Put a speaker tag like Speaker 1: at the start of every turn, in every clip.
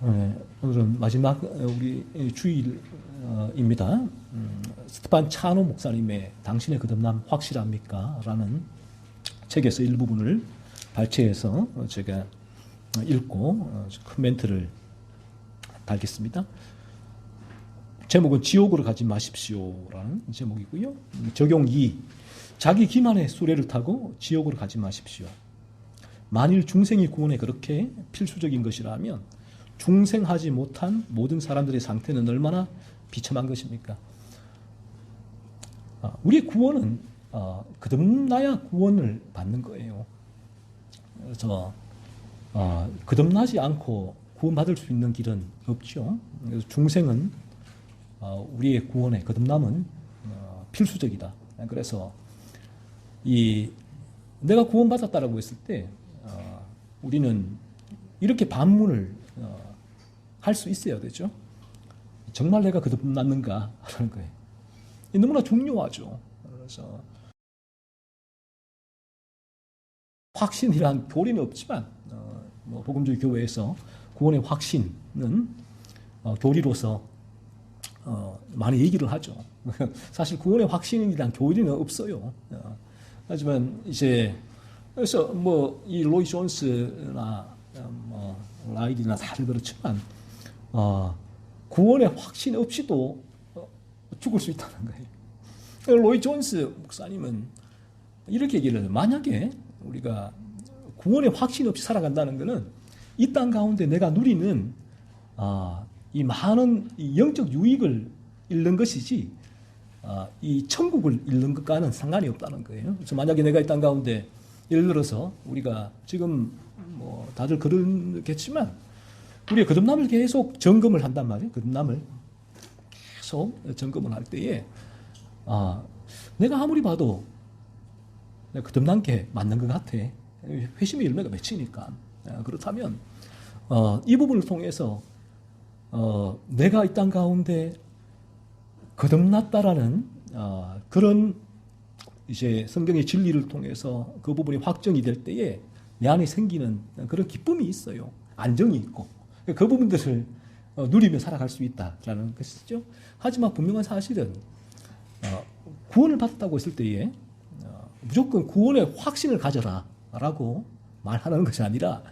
Speaker 1: 오늘은 마지막 우리 주일입니다. 스테판 차노 목사님의 당신의 거듭남 확실합니까? 라는 책에서 일부분을 발췌해서 제가 읽고 코멘트를 달겠습니다. 제목은 지옥으로 가지 마십시오라는 제목이고요. 적용 2. 자기 기만의 수레를 타고 지옥으로 가지 마십시오. 만일 중생이 구원에 그렇게 필수적인 것이라면 중생하지 못한 모든 사람들의 상태는 얼마나 비참한 것입니까? 우리의 구원은 거듭나야 구원을 받는 거예요. 그래서 거듭나지 않고 구원받을 수 있는 길은 없죠. 그래서 중생은 우리의 구원에 거듭남은 필수적이다. 그래서 내가 구원받았다라고 했을 때 우리는 이렇게 반문을 할 수 있어야 되죠. 정말 내가 거듭났는가 하는 거예요. 너무나 중요하죠. 그래서 확신이란 교리는 없지만 복음주의 교회에서 구원의 확신은 교리로서 많이 얘기를 하죠. 사실 구원의 확신이란 교리는 없어요. 하지만 이제 그래서 이 로이 존스나 라이디나 다들 그렇지만 구원의 확신 없이도 죽을 수 있다는 거예요. 로이 존스 목사님은 이렇게 얘기를 해요. 만약에 우리가 구원의 확신 없이 살아간다는 것은 이 땅 가운데 내가 누리는 이 많은 이 영적 유익을 잃는 것이지 이 천국을 잃는 것과는 상관이 없다는 거예요. 그래서 만약에 내가 이 땅 가운데 예를 들어서 우리가 지금 다들 그러겠지만 우리의 거듭남을 계속 점검을 한단 말이에요. 거듭남을 계속 점검을 할 때에 내가 아무리 봐도 내가 거듭난 게 맞는 것 같아. 회심의 열매가 맺히니까. 그렇다면 이 부분을 통해서 내가 이 땅 가운데 거듭났다라는 그런 이제 성경의 진리를 통해서 그 부분이 확정이 될 때에 내 안에 생기는 그런 기쁨이 있어요. 안정이 있고 그 부분들을 누리며 살아갈 수 있다라는 것이죠. 하지만 분명한 사실은 구원을 받았다고 했을 때에 무조건 구원의 확신을 가져라라고 말하는 것이 아니라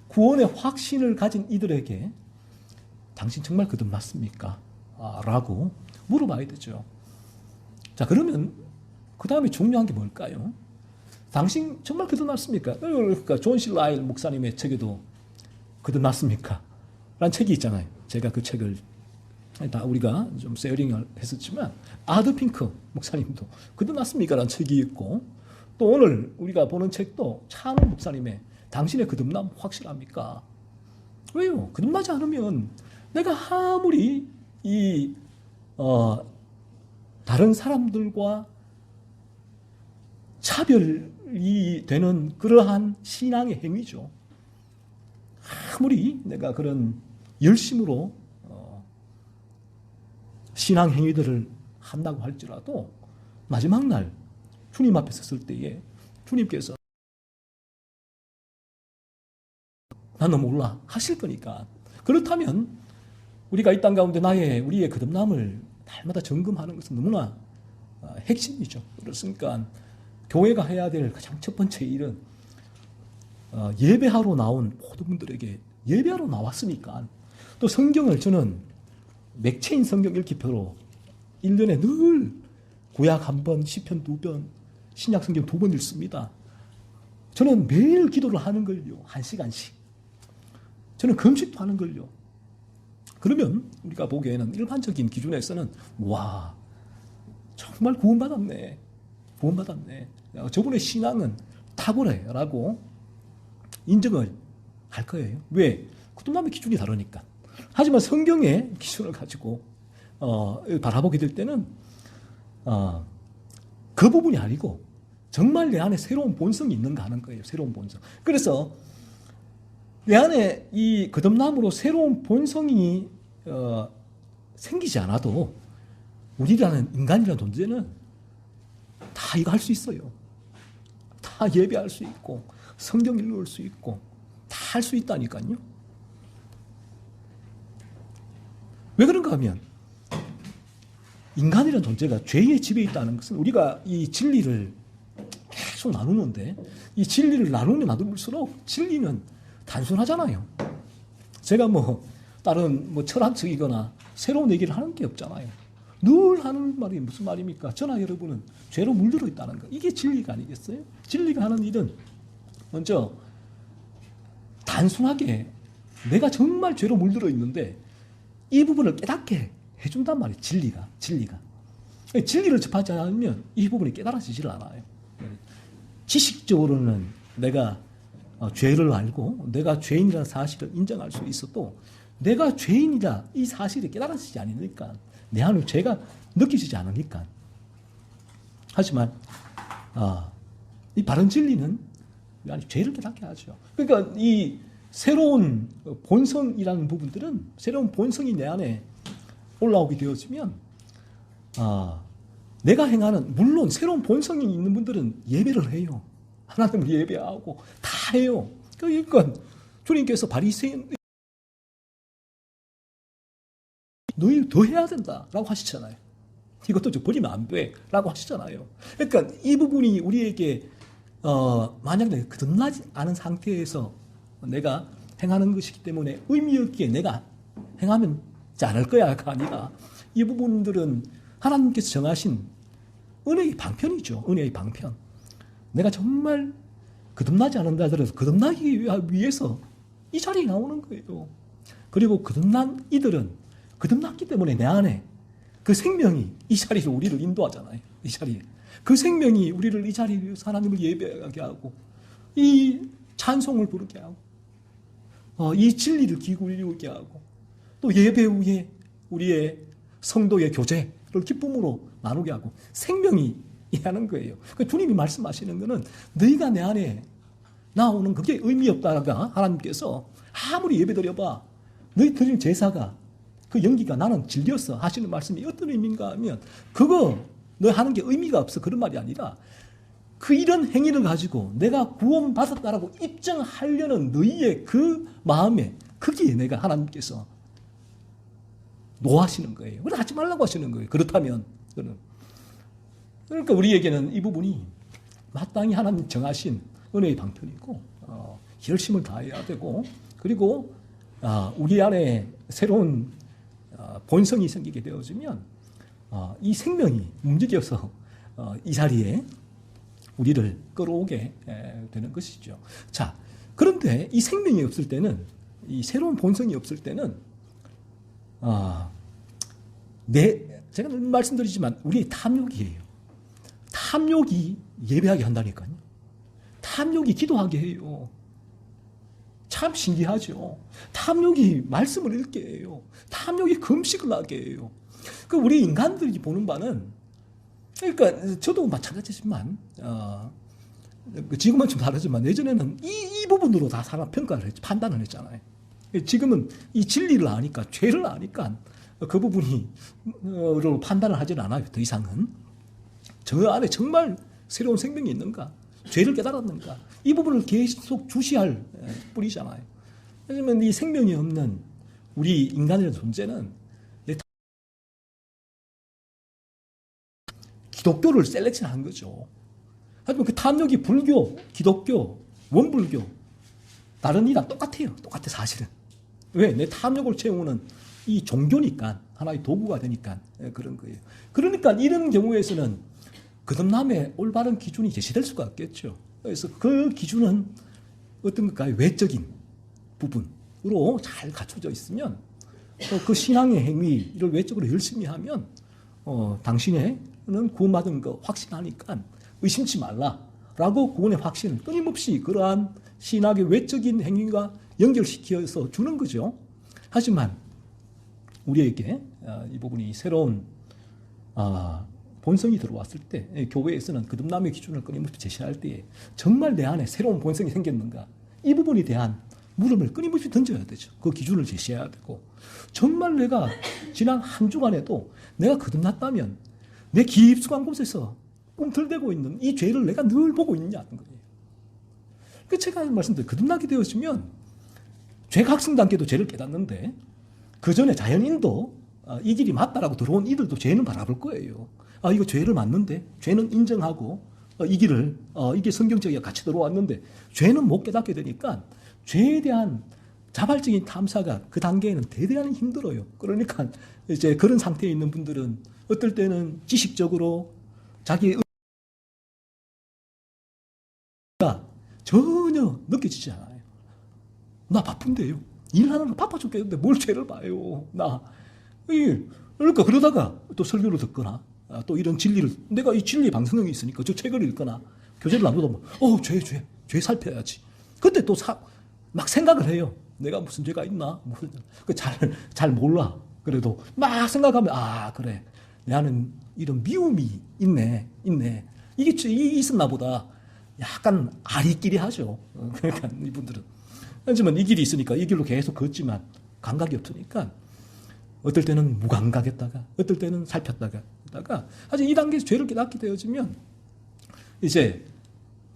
Speaker 1: 구원의 확신을 가진 이들에게 당신 정말 거듭났습니까? 라고 물어봐야 되죠. 자, 그러면 그 다음에 중요한 게 뭘까요? 당신 정말 거듭났습니까? 그러니까 존 씨 라일 목사님의 책에도 거듭났습니까? 라는 책이 있잖아요. 제가 그 책을 다 우리가 좀 세어링을 했었지만 아드 핑크 목사님도 거듭났습니까? 라는 책이 있고 또 오늘 우리가 보는 책도 차노 목사님의 당신의 거듭남 확실합니까? 왜요? 거듭나지 않으면 내가 아무리 다른 사람들과 차별이 되는 그러한 신앙의 행위죠. 아무리 내가 그런 열심으로 신앙 행위들을 한다고 할지라도 마지막 날 주님 앞에 섰을 때에 주님께서 나는 몰라 하실 거니까. 그렇다면 우리가 이 땅 가운데 우리의 거듭남을 날마다 점검하는 것은 너무나 핵심이죠. 그렇으니까 교회가 해야 될 가장 첫 번째 일은 예배하러 나온 모든 분들에게 예배하러 나왔으니까 또 성경을 저는 맥체인 성경 읽기표로 1년에 늘 구약 1번, 시편 2번, 신약 성경 2번 읽습니다. 저는 매일 기도를 하는 걸요. 1시간씩. 저는 금식도 하는 걸요. 그러면 우리가 보기에는 일반적인 기준에서는 와 정말 구원받았네. 구원받았네. 저분의 신앙은 탁월해 라고 인정을 할 거예요. 왜? 거듭남의 기준이 다르니까. 하지만 성경의 기준을 가지고 바라보게 될 때는 그 부분이 아니고 정말 내 안에 새로운 본성이 있는가 하는 거예요. 새로운 본성. 그래서 내 안에 이 거듭남으로 새로운 본성이 생기지 않아도 우리라는 인간이라는 존재는 다 이거 할 수 있어요. 다 예배할 수 있고 성경 읽을 수 있고 다 할 수 있다니까요. 왜 그런가 하면 인간이라는 존재가 죄의 지배에 있다는 것은 우리가 이 진리를 계속 나누는데 이 진리를 나누면 나눌수록 진리는 단순하잖아요. 제가 다른 철학적이거나 새로운 얘기를 하는 게 없잖아요. 늘 하는 말이 무슨 말입니까? 저나 여러분은 죄로 물들어 있다는 거. 이게 진리가 아니겠어요? 진리가 하는 일은 먼저 단순하게 내가 정말 죄로 물들어 있는데 이 부분을 깨닫게 해준단 말이에요. 진리가. 진리를 접하지 않으면 이 부분이 깨달아지질 않아요. 지식적으로는 내가 죄를 알고 내가 죄인이라는 사실을 인정할 수 있어도 내가 죄인이다 이 사실이 깨달아지지 않으니까 내 안에 죄가 느껴지지 않으니까. 하지만 이 바른 진리는 죄를 깨닫게 하죠. 그러니까 이 새로운 본성이라는 부분들은 새로운 본성이 내 안에 올라오게 되어지면 내가 행하는 물론 새로운 본성이 있는 분들은 예배를 해요. 하나님을 예배하고 다 해요. 그러니까 주님께서 바리새인 너희 더 해야 된다라고 하시잖아요. 이것도 좀 버리면 안 돼라고 하시잖아요. 그러니까 이 부분이 우리에게 만약 내가 거듭나지 않은 상태에서 내가 행하는 것이기 때문에 의미 없기에 내가 행하면 않을 거야가 아니라 이 부분들은 하나님께서 정하신 은혜의 방편이죠. 은혜의 방편. 내가 정말 거듭나지 않는다 하더라도 거듭나기 위해서 이 자리에 나오는 거예요. 그리고 거듭난 이들은 거듭났기 때문에 내 안에 그 생명이 이 자리로 우리를 인도하잖아요. 이 자리에. 그 생명이 우리를 이 자리에서 하나님을 예배하게 하고 이 찬송을 부르게 하고 이 진리를 기울이게 하고 또 예배 후에 우리의 성도의 교제를 기쁨으로 나누게 하고 생명이 하는 거예요. 그러니까 주님이 말씀하시는 거는 너희가 내 안에 나오는 그게 의미 없다가 하나님께서 아무리 예배 드려봐 너희 드린 제사가 그 연기가 나는 질렸어 하시는 말씀이 어떤 의미인가 하면 그거 너 하는 게 의미가 없어 그런 말이 아니라 그 이런 행위를 가지고 내가 구원받았다라고 입증하려는 너희의 그 마음에 거기에 내가 하나님께서 노하시는 거예요. 그래 하지 말라고 하시는 거예요. 그렇다면 그러니까 우리에게는 이 부분이 마땅히 하나님 정하신 은혜의 방편이고 열심을 다해야 되고 그리고 우리 안에 새로운 본성이 생기게 되어지면 이 생명이 움직여서 이 자리에 우리를 끌어오게 되는 것이죠. 자, 그런데 이 생명이 없을 때는 이 새로운 본성이 없을 때는 제가 늘 말씀드리지만 우리의 탐욕이에요. 탐욕이 예배하게 한다니까요. 탐욕이 기도하게 해요. 참 신기하죠. 탐욕이 말씀을 읽게 해요. 탐욕이 금식을 하게 해요. 그 우리 인간들이 보는 바는 그러니까 저도 마찬가지지만 지금은 좀 다르지만 예전에는 이 부분으로 다 사람 평가를 했죠. 판단을 했잖아요. 지금은 이 진리를 아니까 죄를 아니까 그 부분으로 판단을 하지는 않아요. 더 이상은. 저 안에 정말 새로운 생명이 있는가? 죄를 깨달았는가? 이 부분을 계속 주시할 뿐이잖아요. 왜냐하면 이 생명이 없는 우리 인간이라는 존재는 기독교를 셀렉션한 거죠. 하지만 그 탐욕이 불교, 기독교, 원불교 다른 이랑 똑같아요. 똑같아 사실은. 왜? 내 탐욕을 채우는 이 종교니까 하나의 도구가 되니까 그런 거예요. 그러니까 이런 경우에서는 거듭남의 올바른 기준이 제시될 수가 없겠죠. 그래서 그 기준은 어떤 것까지 외적인 부분으로 잘 갖춰져 있으면 그 신앙의 행위를 외적으로 열심히 하면 당신은 구원받은 거 확신하니까 의심치 말라라고 구원의 확신을 끊임없이 그러한 신학의 외적인 행위가 연결시켜서 주는 거죠. 하지만 우리에게 이 부분이 새로운 본성이 들어왔을 때 교회에서는 거듭남의 기준을 끊임없이 제시할 때에 정말 내 안에 새로운 본성이 생겼는가 이 부분에 대한 물음을 끊임없이 던져야 되죠. 그 기준을 제시해야 되고 정말 내가 지난 한 주간에도 내가 거듭났다면 내 깊숙한 곳에서 꿈틀대고 있는 이 죄를 내가 늘 보고 있느냐는 거예요. 그 제가 말씀드린 거듭나게 되었으면 죄가 학생단계도 죄를 깨닫는데 그 전에 자연인도 이 길이 맞다라고 들어온 이들도 죄는 바라볼 거예요. 이거 죄를 맞는데 죄는 인정하고 이 길을 이게 성경적이야 같이 들어왔는데 죄는 못 깨닫게 되니까 죄에 대한 자발적인 탐사가 그 단계에는 대단히 힘들어요. 그러니까 이제 그런 상태에 있는 분들은 어떨 때는 지식적으로 자기의 의가 전혀 느껴지지 않아요. 나 바쁜데요. 일하는 거 바빠 죽겠는데 뭘 죄를 봐요. 그러니까 그러다가 또 설교를 듣거나 또 이런 진리를 내가 이 진리 방송이 있으니까 저 책을 읽거나 교재를 나누다 보면 죄 살펴야지. 그때 또 막 생각을 해요. 내가 무슨 죄가 있나? 잘 몰라. 그래도 막 생각하면 그래. 내 안은 이런 미움이 있네. 이게 있었나 보다. 약간 아리끼리 하죠. 그러니까 이분들은. 하지만 이 길이 있으니까 이 길로 계속 걷지만 감각이 없으니까 어떨 때는 무감각했다가 어떨 때는 살폈다가 아직 이 단계에서 죄를 깨닫게 되어지면 이제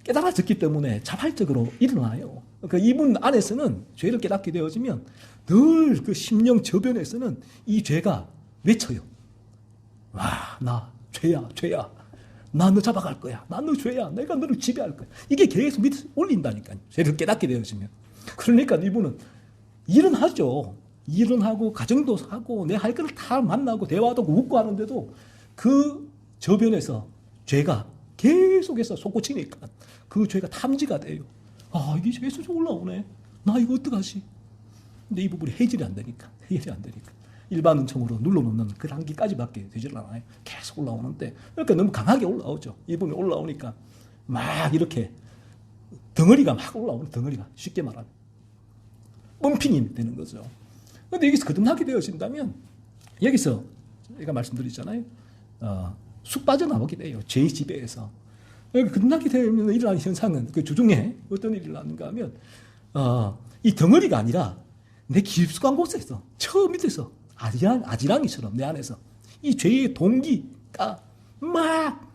Speaker 1: 깨달아졌기 때문에 자발적으로 일어나요. 그러니까 이분 안에서는 죄를 깨닫게 되어지면 늘 그 심령 저변에서는 이 죄가 외쳐요. 나 죄야. 나 너 잡아갈 거야. 나 너 죄야. 내가 너를 지배할 거야. 이게 계속 밑에 올린다니까요. 죄를 깨닫게 되어지면. 그러니까 이분은 일은 하죠. 일은 하고 가정도 하고 내 할 거를 다 만나고 대화도 하고 웃고 하는데도 그 저변에서 죄가 계속해서 솟구치니까 그 죄가 탐지가 돼요. 이게 계속 올라오네. 나 이거 어떡하지? 근데 이 부분이 해결이 안 되니까. 일반 은총으로 눌러놓는 그 단계까지밖에 되질 않아요. 계속 올라오는데 그러니까 너무 강하게 올라오죠. 이분이 올라오니까 막 이렇게 덩어리가 막 올라오는 덩어리가 쉽게 말하면 펌핑이 되는 거죠. 그런데 여기서 거듭나게 되어진다면 여기서 제가 말씀드리잖아요. 쑥 빠져나오게 돼요. 죄의 지배에서. 거듭나게 되면 일어나는 현상은 그 주중에 어떤 일이 일어나는가 하면 이 덩어리가 아니라 내 깊숙한 곳에서 저 밑에서 아지랑이처럼 내 안에서 이 죄의 동기가 막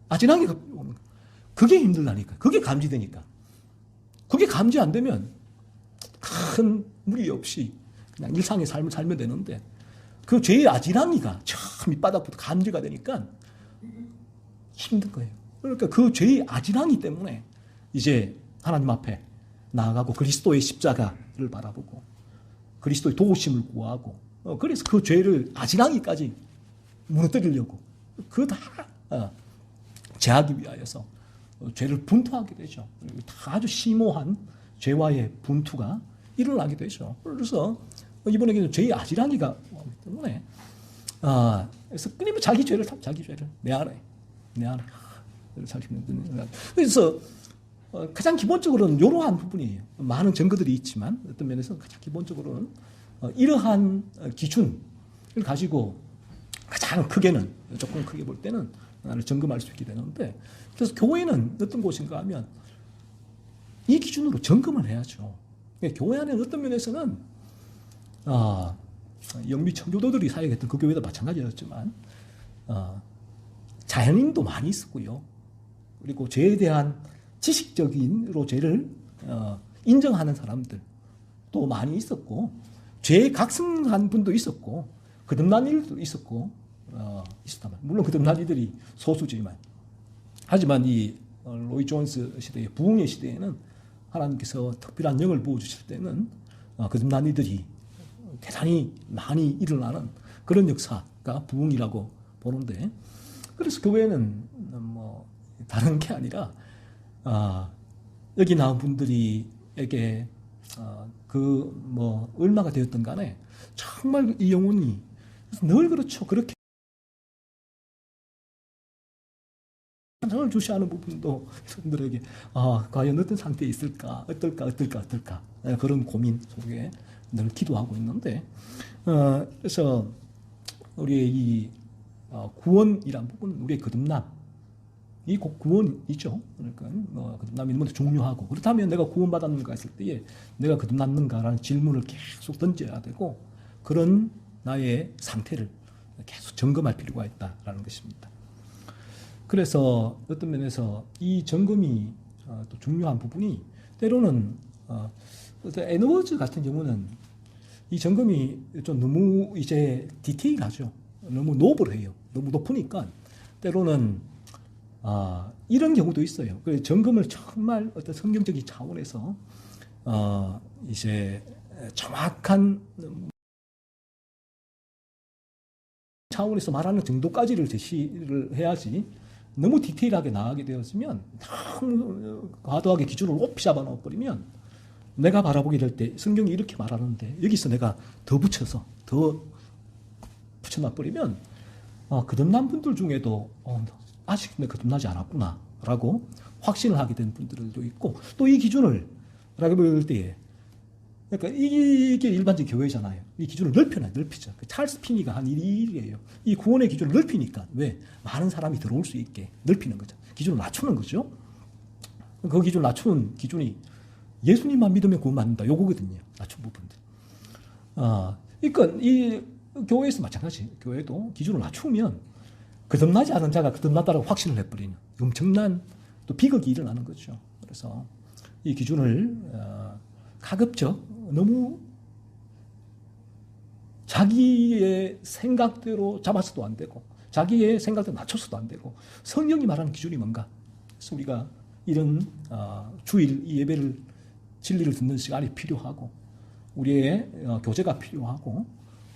Speaker 1: 아지랑이가 오는 거예요. 그게 힘들다니까. 그게 감지되니까. 그게 감지 안 되면 큰 무리 없이 그냥 일상의 삶을 살면 되는데 그 죄의 아지랑이가 저 밑바닥부터 감지가 되니까 힘든 거예요. 그러니까 그 죄의 아지랑이 때문에 이제 하나님 앞에 나아가고 그리스도의 십자가를 바라보고 그리스도의 도우심을 구하고 그래서 그 죄를 아지랑이까지 무너뜨리려고 그거 다 제하기 위하여서 죄를 분투하게 되죠. 다 아주 심오한 죄와의 분투가 일어나게 되죠. 그래서 이번에는 죄의 아지랑이가 오기 때문에 그래서 끊임없이 자기 죄를 내 안에 그래서 가장 기본적으로는 이러한 부분이에요. 많은 증거들이 있지만 어떤 면에서 가장 기본적으로는 이러한 기준을 가지고 가장 크게는 조금 크게 볼 때는 나를 점검할 수 있게 되는데 그래서 교회는 어떤 곳인가 하면 이 기준으로 점검을 해야죠. 교회 안에 어떤 면에서는 영미 청교도들이 사역했던 그 교회도 마찬가지였지만 자연인도 많이 있었고요. 그리고 죄에 대한 지식적인으로 죄를 인정하는 사람들도 많이 있었고 죄에 각성한 분도 있었고 거듭난 일도 있었고 있었다만 물론 거듭난 이들이 소수지만 하지만 이 로이 존스 시대의 부흥의 시대에는 하나님께서 특별한 영을 부어주실 때는 거듭난 이들이 대단히 많이 일어나는 그런 역사가 부흥이라고 보는데 그래서 교회는 뭐 다른 게 아니라 여기 나온 분들이에게 그 뭐 얼마가 되었든 간에 정말 이 영혼이 늘 그렇죠. 그렇게 상을 주시하는 부분도 여러분들에게 과연 어떤 상태에 있을까 어떨까 그런 고민 속에 늘 기도하고 있는데 그래서 우리의 이 구원이란 부분 우리의 거듭남 이 곧 구원이죠. 그러니까 거듭남이 너무 중요하고 그렇다면 내가 구원받았는가 했을 때에 내가 거듭났는가라는 질문을 계속 던져야 되고 그런 나의 상태를 계속 점검할 필요가 있다라는 것입니다. 그래서 어떤 면에서 이 점검이 또 중요한 부분이 때로는 에드워즈 같은 경우는 이 점검이 좀 너무 이제 디테일하죠. 너무 노블해요. 너무 높으니까 때로는 이런 경우도 있어요. 그래서 점검을 정말 어떤 성경적인 차원에서 이제 정확한 차원에서 말하는 정도까지를 제시를 해야지 너무 디테일하게 나가게 되었으면 너무 과도하게 기준을 높이 잡아놓아버리면 내가 바라보게 될 때 성경이 이렇게 말하는데 여기서 내가 더 붙여서 더 붙여놔버리면 거듭난 분들 중에도 아직 내가 거듭나지 않았구나 라고 확신을 하게 된 분들도 있고 또 이 기준을 라고 볼 때에 그러니까 이게 일반적인 교회잖아요. 이 기준을 넓히죠. 찰스 피니가 한 일이에요. 이 구원의 기준을 넓히니까 왜? 많은 사람이 들어올 수 있게 넓히는 거죠. 기준을 낮추는 거죠. 그 기준을 낮추는 기준이 예수님만 믿으면 구원받는다. 요거거든요. 낮춘 부분들. 그러니까 이 교회에서 마찬가지. 교회도 기준을 낮추면 거듭나지 않은 자가 거듭났다고 확신을 해버리는 엄청난 또 비극이 일어나는 거죠. 그래서 이 기준을 가급적 너무 자기의 생각대로 잡아서도 안 되고 자기의 생각대로 낮춰서도 안 되고 성경이 말하는 기준이 뭔가. 그래서 우리가 이런 주일 이 예배를 진리를 듣는 시간이 필요하고 우리의 교제가 필요하고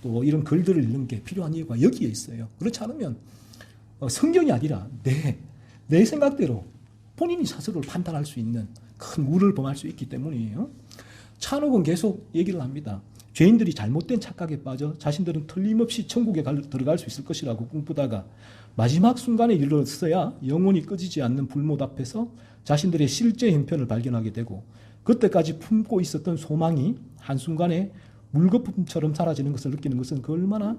Speaker 1: 또 이런 글들을 읽는 게 필요한 이유가 여기에 있어요. 그렇지 않으면 성경이 아니라 내 생각대로 본인이 스스로를 판단할 수 있는 큰 우를 범할 수 있기 때문이에요. 찬옥은 계속 얘기를 합니다. 죄인들이 잘못된 착각에 빠져 자신들은 틀림없이 천국에 들어갈 수 있을 것이라고 꿈꾸다가 마지막 순간에 이르렀어야 영원히 꺼지지 않는 불못 앞에서 자신들의 실제 형편을 발견하게 되고 그때까지 품고 있었던 소망이 한순간에 물거품처럼 사라지는 것을 느끼는 것은 그 얼마나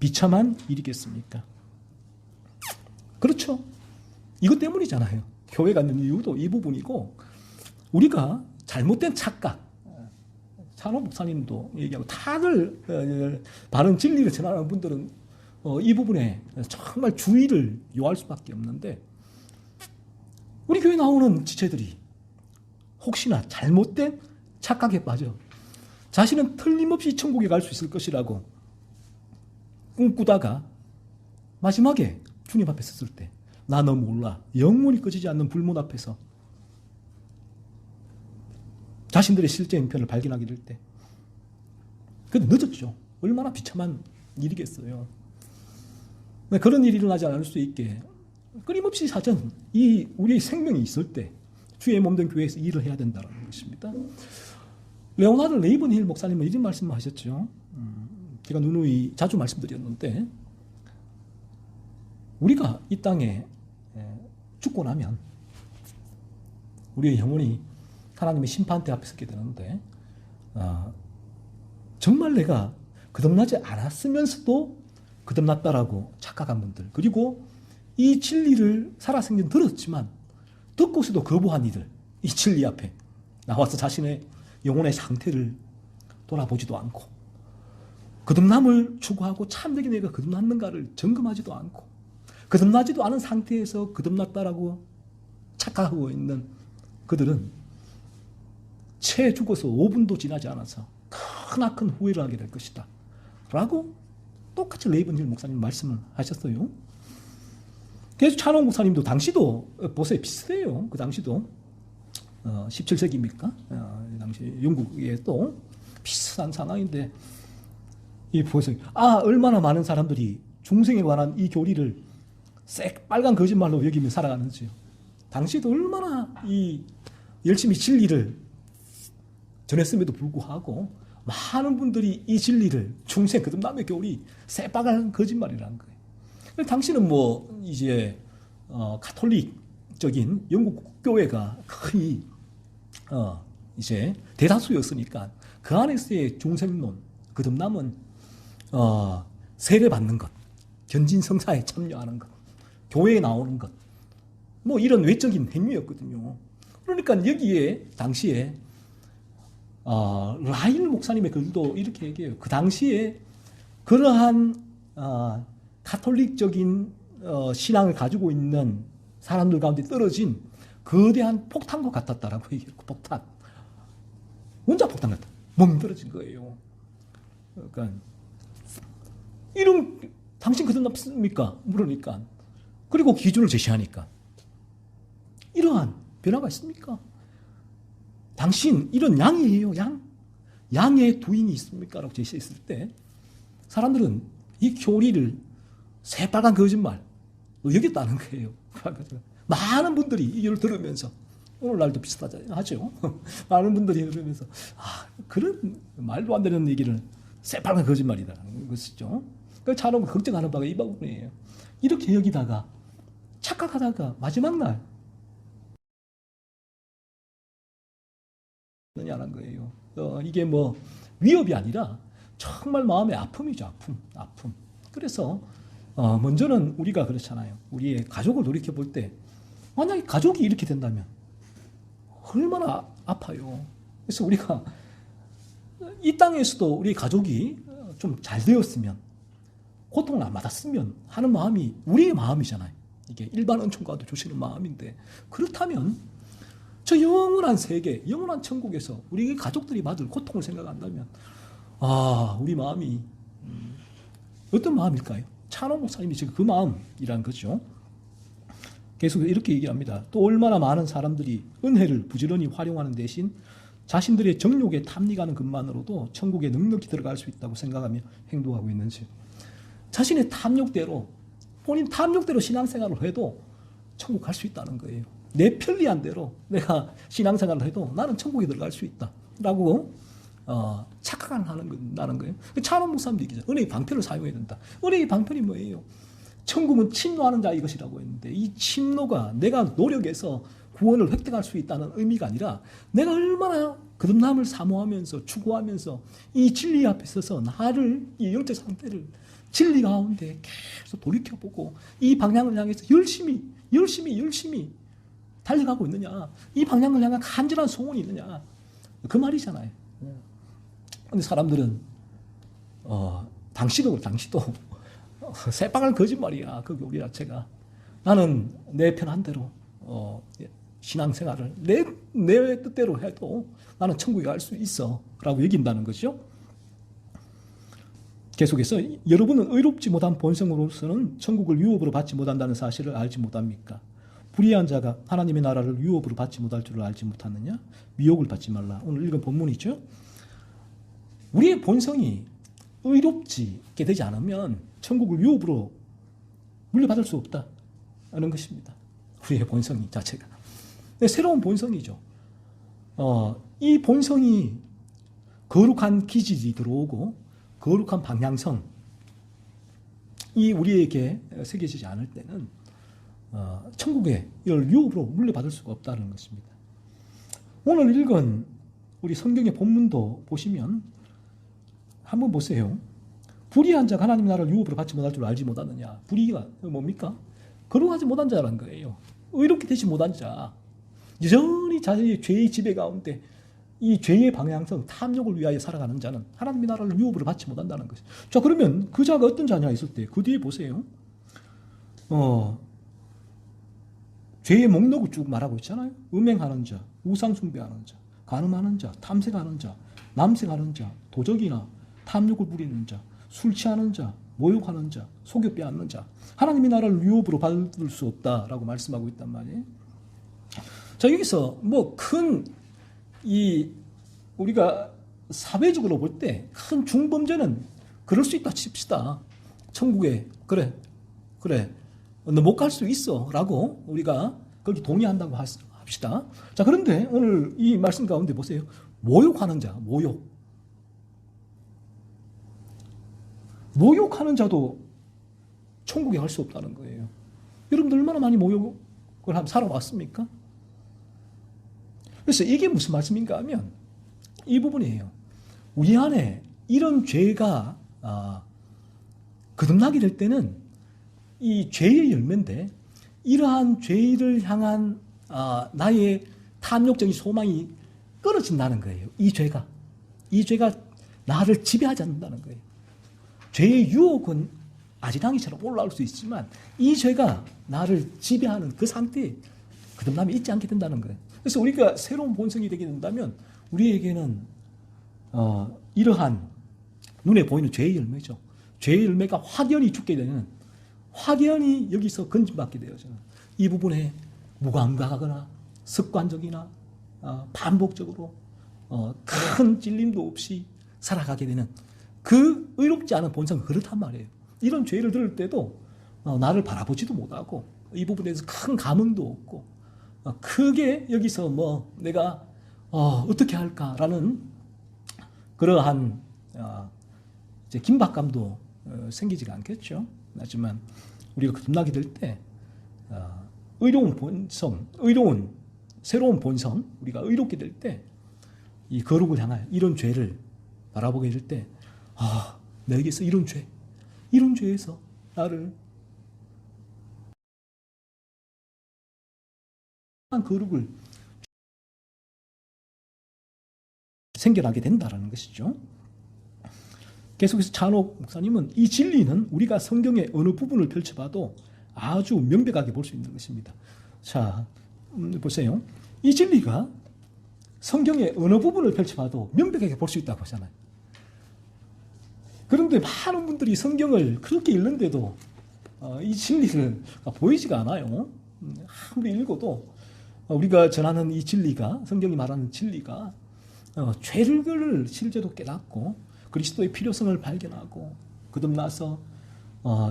Speaker 1: 비참한 일이겠습니까? 그렇죠. 이것 때문이잖아요. 교회 가는 이유도 이 부분이고 우리가 잘못된 착각 찬호 목사님도 얘기하고 다들 바른 진리를 전하는 분들은 이 부분에 정말 주의를 요할 수밖에 없는데 우리 교회 나오는 지체들이 혹시나 잘못된 착각에 빠져 자신은 틀림없이 천국에 갈 수 있을 것이라고 꿈꾸다가 마지막에 주님 앞에 섰을 때 나 너 몰라 영원히 꺼지지 않는 불못 앞에서 자신들의 실제 형편을 발견하게 될 때 그래도 늦었죠. 얼마나 비참한 일이겠어요. 그런 일이 일어나지 않을 수 있게 끊임없이 사전 이 우리의 생명이 있을 때 주의 몸된 교회에서 일을 해야 된다는 것입니다. 레오나르 레이븐힐 목사님은 이런 말씀을 하셨죠. 제가 누누이 자주 말씀드렸는데 우리가 이 땅에 죽고 나면 우리의 영혼이 하나님의 심판대 앞에 서게 되는데 정말 내가 거듭나지 않았으면서도 거듭났다라고 착각한 분들 그리고 이 진리를 살아생전 들었지만 듣고서도 거부한 이들 이 진리 앞에 나와서 자신의 영혼의 상태를 돌아보지도 않고 거듭남을 추구하고 참되게 내가 거듭났는가를 점검하지도 않고 거듭나지도 않은 상태에서 거듭났다라고 착각하고 있는 그들은 채 죽어서 5분도 지나지 않아서 크나큰 후회를 하게 될 것이다 라고 똑같이 레이븐힐 목사님 말씀을 하셨어요. 그래서 찬홍 목사님도 당시도 보세요. 비슷해요. 그 당시도 17세기입니까? 당시 영국에 또 비슷한 상황인데 이 보세요. 얼마나 많은 사람들이 중생에 관한 이 교리를 빨간 거짓말로 여기며 살아가는지요. 당시도 얼마나 이 열심히 진리를 전했음에도 불구하고 많은 분들이 이 진리를 중생 거듭남의 교리 새빨간 거짓말이라는 거예요. 당시는 이제 가톨릭적인 영국 교회가 거의 이제 대다수였으니까 그 안에서의 중생론 거듭남은 세례 받는 것, 견진 성사에 참여하는 것, 교회에 나오는 것, 이런 외적인 행위였거든요. 그러니까 여기에 당시에 라일 목사님의 글도 이렇게 얘기해요. 그 당시에 그러한 가톨릭적인 신앙을 가지고 있는 사람들 가운데 떨어진 거대한 폭탄과 같았다라고 얘기해요. 폭탄. 원자 폭탄 같다. 멍 떨어진 거예요. 그러니까 이런 당신 거듭납습니까? 물으니까. 그리고 기준을 제시하니까. 이러한 변화가 있습니까? 당신 이런 양이에요, 양. 양의 두인이 있습니까? 라고 제시했을 때 사람들은 이 교리를 새빨간 거짓말 여겼다는 거예요. 많은 분들이 이걸 들으면서 오늘날도 비슷하죠. 많은 분들이 들으면서 그런 말도 안 되는 얘기를 새빨간 거짓말이라는 것이죠. 그 차로 걱정하는 바가 이 부분이에요. 이렇게 여기다가 착각하다가 마지막 날 냐는 거예요. 이게 뭐 위협이 아니라 정말 마음의 아픔이죠. 아픔. 그래서 먼저는 우리가 그렇잖아요. 우리의 가족을 돌이켜 볼 때 만약에 가족이 이렇게 된다면 얼마나 아파요. 그래서 우리가 이 땅에서도 우리 가족이 좀 잘 되었으면, 고통을 안 받았으면 하는 마음이 우리의 마음이잖아요. 이게 일반 은총과도 주시는 마음인데, 그렇다면 저 영원한 세계, 영원한 천국에서 우리 가족들이 받을 고통을 생각한다면 우리 마음이 어떤 마음일까요? 찬호 목사님이 지금 그 마음이란 거죠. 계속 이렇게 얘기합니다. 또 얼마나 많은 사람들이 은혜를 부지런히 활용하는 대신 자신들의 정욕에 탐닉하는 것만으로도 천국에 넉넉히 들어갈 수 있다고 생각하며 행동하고 있는지. 자신의 탐욕대로, 본인 탐욕대로 신앙생활을 해도 천국 갈 수 있다는 거예요. 내 편리한 대로 내가 신앙생활을 해도 나는 천국에 들어갈 수 있다라고 착각하는 거예요. 찬원 목사님도 얘기죠. 은혜의 방편을 사용해야 된다. 은혜의 방편이 뭐예요? 천국은 침노하는 자의 것이라고 했는데, 이 침노가 내가 노력해서 구원을 획득할 수 있다는 의미가 아니라 내가 얼마나 거듭남을 사모하면서 추구하면서 이 진리 앞에 서서 나를, 이 영적 상태를 진리 가운데 계속 돌이켜보고 이 방향을 향해서 열심히 달려가고 있느냐, 이 방향을 향한 간절한 소원이 있느냐, 그 말이잖아요. 근데 사람들은 당시도 새빨간 거짓말이야. 그 교리 자체가. 나는 내 편한 대로 신앙생활을 내 뜻대로 해도 나는 천국에 갈 수 있어 라고 여긴다는 거죠. 계속해서 여러분은 의롭지 못한 본성으로서는 천국을 유업으로 받지 못한다는 사실을 알지 못합니까? 불의한 자가 하나님의 나라를 유업으로 받지 못할 줄을 알지 못하느냐? 미혹을 받지 말라. 오늘 읽은 본문이죠. 우리의 본성이 의롭게 되지 않으면 천국을 유업으로 물려받을 수 없다는 것입니다. 우리의 본성이 자체가. 새로운 본성이죠. 이 본성이 거룩한 기질이 들어오고 거룩한 방향성, 이 우리에게 새겨지지 않을 때는 천국의 유업으로 물려받을 수가 없다는 것입니다. 오늘 읽은 우리 성경의 본문도 보시면 한번 보세요. 불의한 자가 하나님 나라를 유업으로 받지 못할 줄 알지 못하느냐. 불의가 뭡니까? 거룩하지 못한 자라는 거예요. 의롭게 되지 못한 자. 여전히 자신의 죄의 지배 가운데 이 죄의 방향성, 탐욕을 위하여 살아가는 자는 하나님의 나라를 유업으로 받지 못한다는 것이죠. 자, 그러면 그 자가 어떤 자냐 했을 때 그 뒤에 보세요. 죄의 목록을 쭉 말하고 있잖아요. 음행하는 자, 우상숭배하는 자, 간음하는 자, 탐색하는 자, 남색하는 자, 도적이나 탐욕을 부리는 자, 술 취하는 자, 모욕하는 자, 속여 빼앗는 자, 하나님의 나라를 유업으로 받을 수 없다라고 말씀하고 있단 말이에요. 자, 여기서 우리가 사회적으로 볼 때 큰 중범죄는 그럴 수 있다 칩시다. 천국에 그래 너 못 갈 수 있어 라고 우리가 거기 동의한다고 합시다. 자, 그런데 오늘 이 말씀 가운데 보세요. 모욕하는 자, 모욕하는 자도 천국에 갈 수 없다는 거예요. 여러분들 얼마나 많이 모욕을 살아왔습니까? 그래서 이게 무슨 말씀인가 하면 이 부분이에요. 우리 안에 이런 죄가 거듭나게 될 때는 이 죄의 열매인데, 이러한 죄를 향한 나의 탐욕적인 소망이 끊어진다는 거예요. 이 죄가 나를 지배하지 않는다는 거예요. 죄의 유혹은 아지랑이처럼 올라올 수 있지만 이 죄가 나를 지배하는 그 상태에 거듭남이 있지 않게 된다는 거예요. 그래서 우리가 새로운 본성이 되게 된다면 우리에게는 이러한 눈에 보이는 죄의 열매죠. 죄의 열매가 확연히 죽게 되는, 확연히 여기서 건진받게 되어지는 이 부분에 무감각하거나 습관적이나 반복적으로 큰 찔림도 없이 살아가게 되는 그 의롭지 않은 본성은 그렇단 말이에요. 이런 죄를 들을 때도 나를 바라보지도 못하고 이 부분에 대해서 큰 감흥도 없고 크게 여기서 뭐 내가 어떻게 할까라는 그러한 이제 긴박감도 생기지가 않겠죠. 하지만 우리가 거듭나게 될 때 의로운 본성, 새로운 본성, 우리가 의롭게 될 때 이 거룩을 향하여 이런 죄를 바라보게 될 때 내게서 이런 죄에서 나를 거룩을 생겨나게 된다라는 것이죠. 계속해서 차은옥 목사님은 이 진리는 우리가 성경의 어느 부분을 펼쳐봐도 아주 명백하게 볼 수 있는 것입니다. 자, 보세요. 이 진리가 성경의 어느 부분을 펼쳐봐도 명백하게 볼 수 있다고 하잖아요. 그런데 많은 분들이 성경을 그렇게 읽는데도 이 진리를 보이지가 않아요. 아무리 읽어도 우리가 전하는 이 진리가, 성경이 말하는 진리가 죄를 실제로 깨닫고 그리스도의 필요성을 발견하고 거듭나서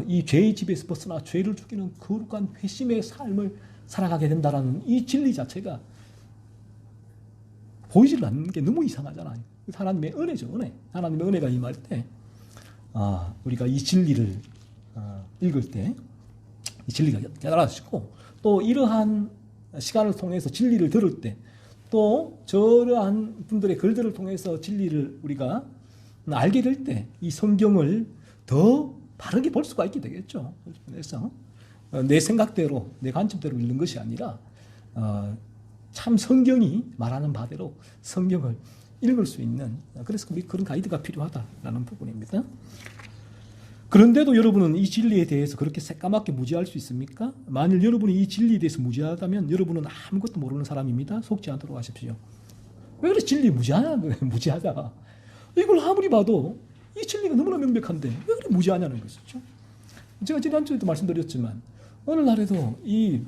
Speaker 1: 이 죄의 집에서 벗어나 죄를 죽이는 거룩한 회심의 삶을 살아가게 된다는 이 진리 자체가 보이질 않는 게 너무 이상하잖아요. 하나님의 은혜죠, 은혜. 하나님의 은혜가 임할 때 우리가 이 진리를 읽을 때 이 진리가 깨달아지고 또 이러한 시간을 통해서 진리를 들을 때 또 저러한 분들의 글들을 통해서 진리를 우리가 알게 될 때 이 성경을 더 바르게 볼 수가 있게 되겠죠. 그래서 내 생각대로 내 관점대로 읽는 것이 아니라 참 성경이 말하는 바대로 성경을 읽을 수 있는 그래서 그런 가이드가 필요하다라는 부분입니다. 그런데도 여러분은 이 진리에 대해서 그렇게 새까맣게 무지할 수 있습니까? 만일 여러분이 이 진리에 대해서 무지하다면 여러분은 아무것도 모르는 사람입니다. 속지 않도록 하십시오. 왜 그래 진리 무지하다. 이걸 아무리 봐도 이 진리가 너무나 명백한데 왜 그래 무지하냐는 것이죠. 제가 지난주에도 말씀드렸지만 오늘날에도 이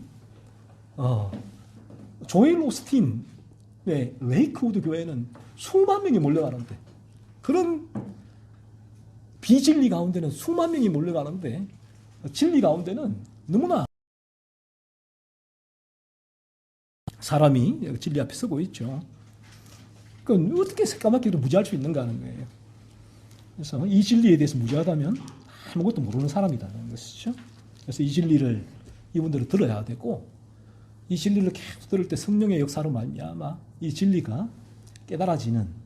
Speaker 1: 조엘 오스틴의 레이크우드 교회는 수만 명이 몰려가는데 그런 비진리 가운데는 수만 명이 몰려가는데 진리 가운데는 너무나 사람이 진리 앞에 서고 있죠. 그러니까 어떻게 새까맣게 무지할 수 있는가 하는 거예요. 그래서 이 진리에 대해서 무지하다면 아무것도 모르는 사람이라는 것이죠. 그래서 이 진리를 이분들은 들어야 되고 이 진리를 계속 들을 때 성령의 역사로 말미암아 이 진리가 깨달아지는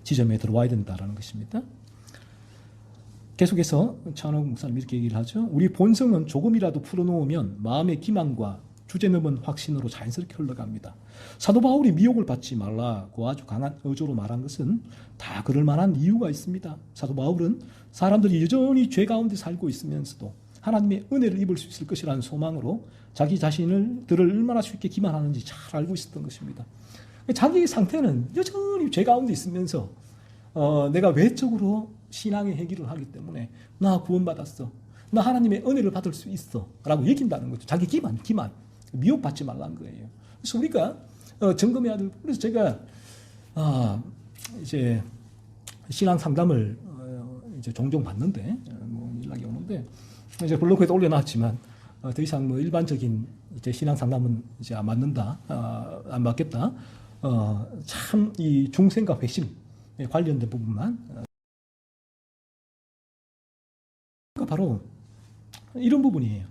Speaker 1: 지점에 들어와야 된다는 것입니다. 계속해서 차은옥 목사님 이렇게 얘기를 하죠. 우리 본성은 조금이라도 풀어놓으면 마음의 기만과 주제넘은 확신으로 자연스럽게 흘러갑니다. 사도 바울이 미혹을 받지 말라고 아주 강한 어조로 말한 것은 다 그럴 만한 이유가 있습니다. 사도 바울은 사람들이 여전히 죄 가운데 살고 있으면서도 하나님의 은혜를 입을 수 있을 것이라는 소망으로 자기 자신들을 얼마나 쉽게 기만하는지 잘 알고 있었던 것입니다. 자기의 상태는 여전히 죄 가운데 있으면서 내가 외적으로 신앙의 행위를 하기 때문에 나 구원받았어. 나 하나님의 은혜를 받을 수 있어. 라고 얘긴다는 거죠. 자기 기만. 미혹받지 말라는 거예요. 그래서 우리가 점검해야 될. 그래서 제가 이제 신앙 상담을 이제 종종 받는데 뭐 연락이 오는데 이제 블로그에도 올려놨지만 더 이상 뭐 일반적인 이제 신앙 상담은 이제 안 맞는다, 안 맞겠다. 참 이 중생과 회심에 관련된 부분만 바로 이런 부분이에요.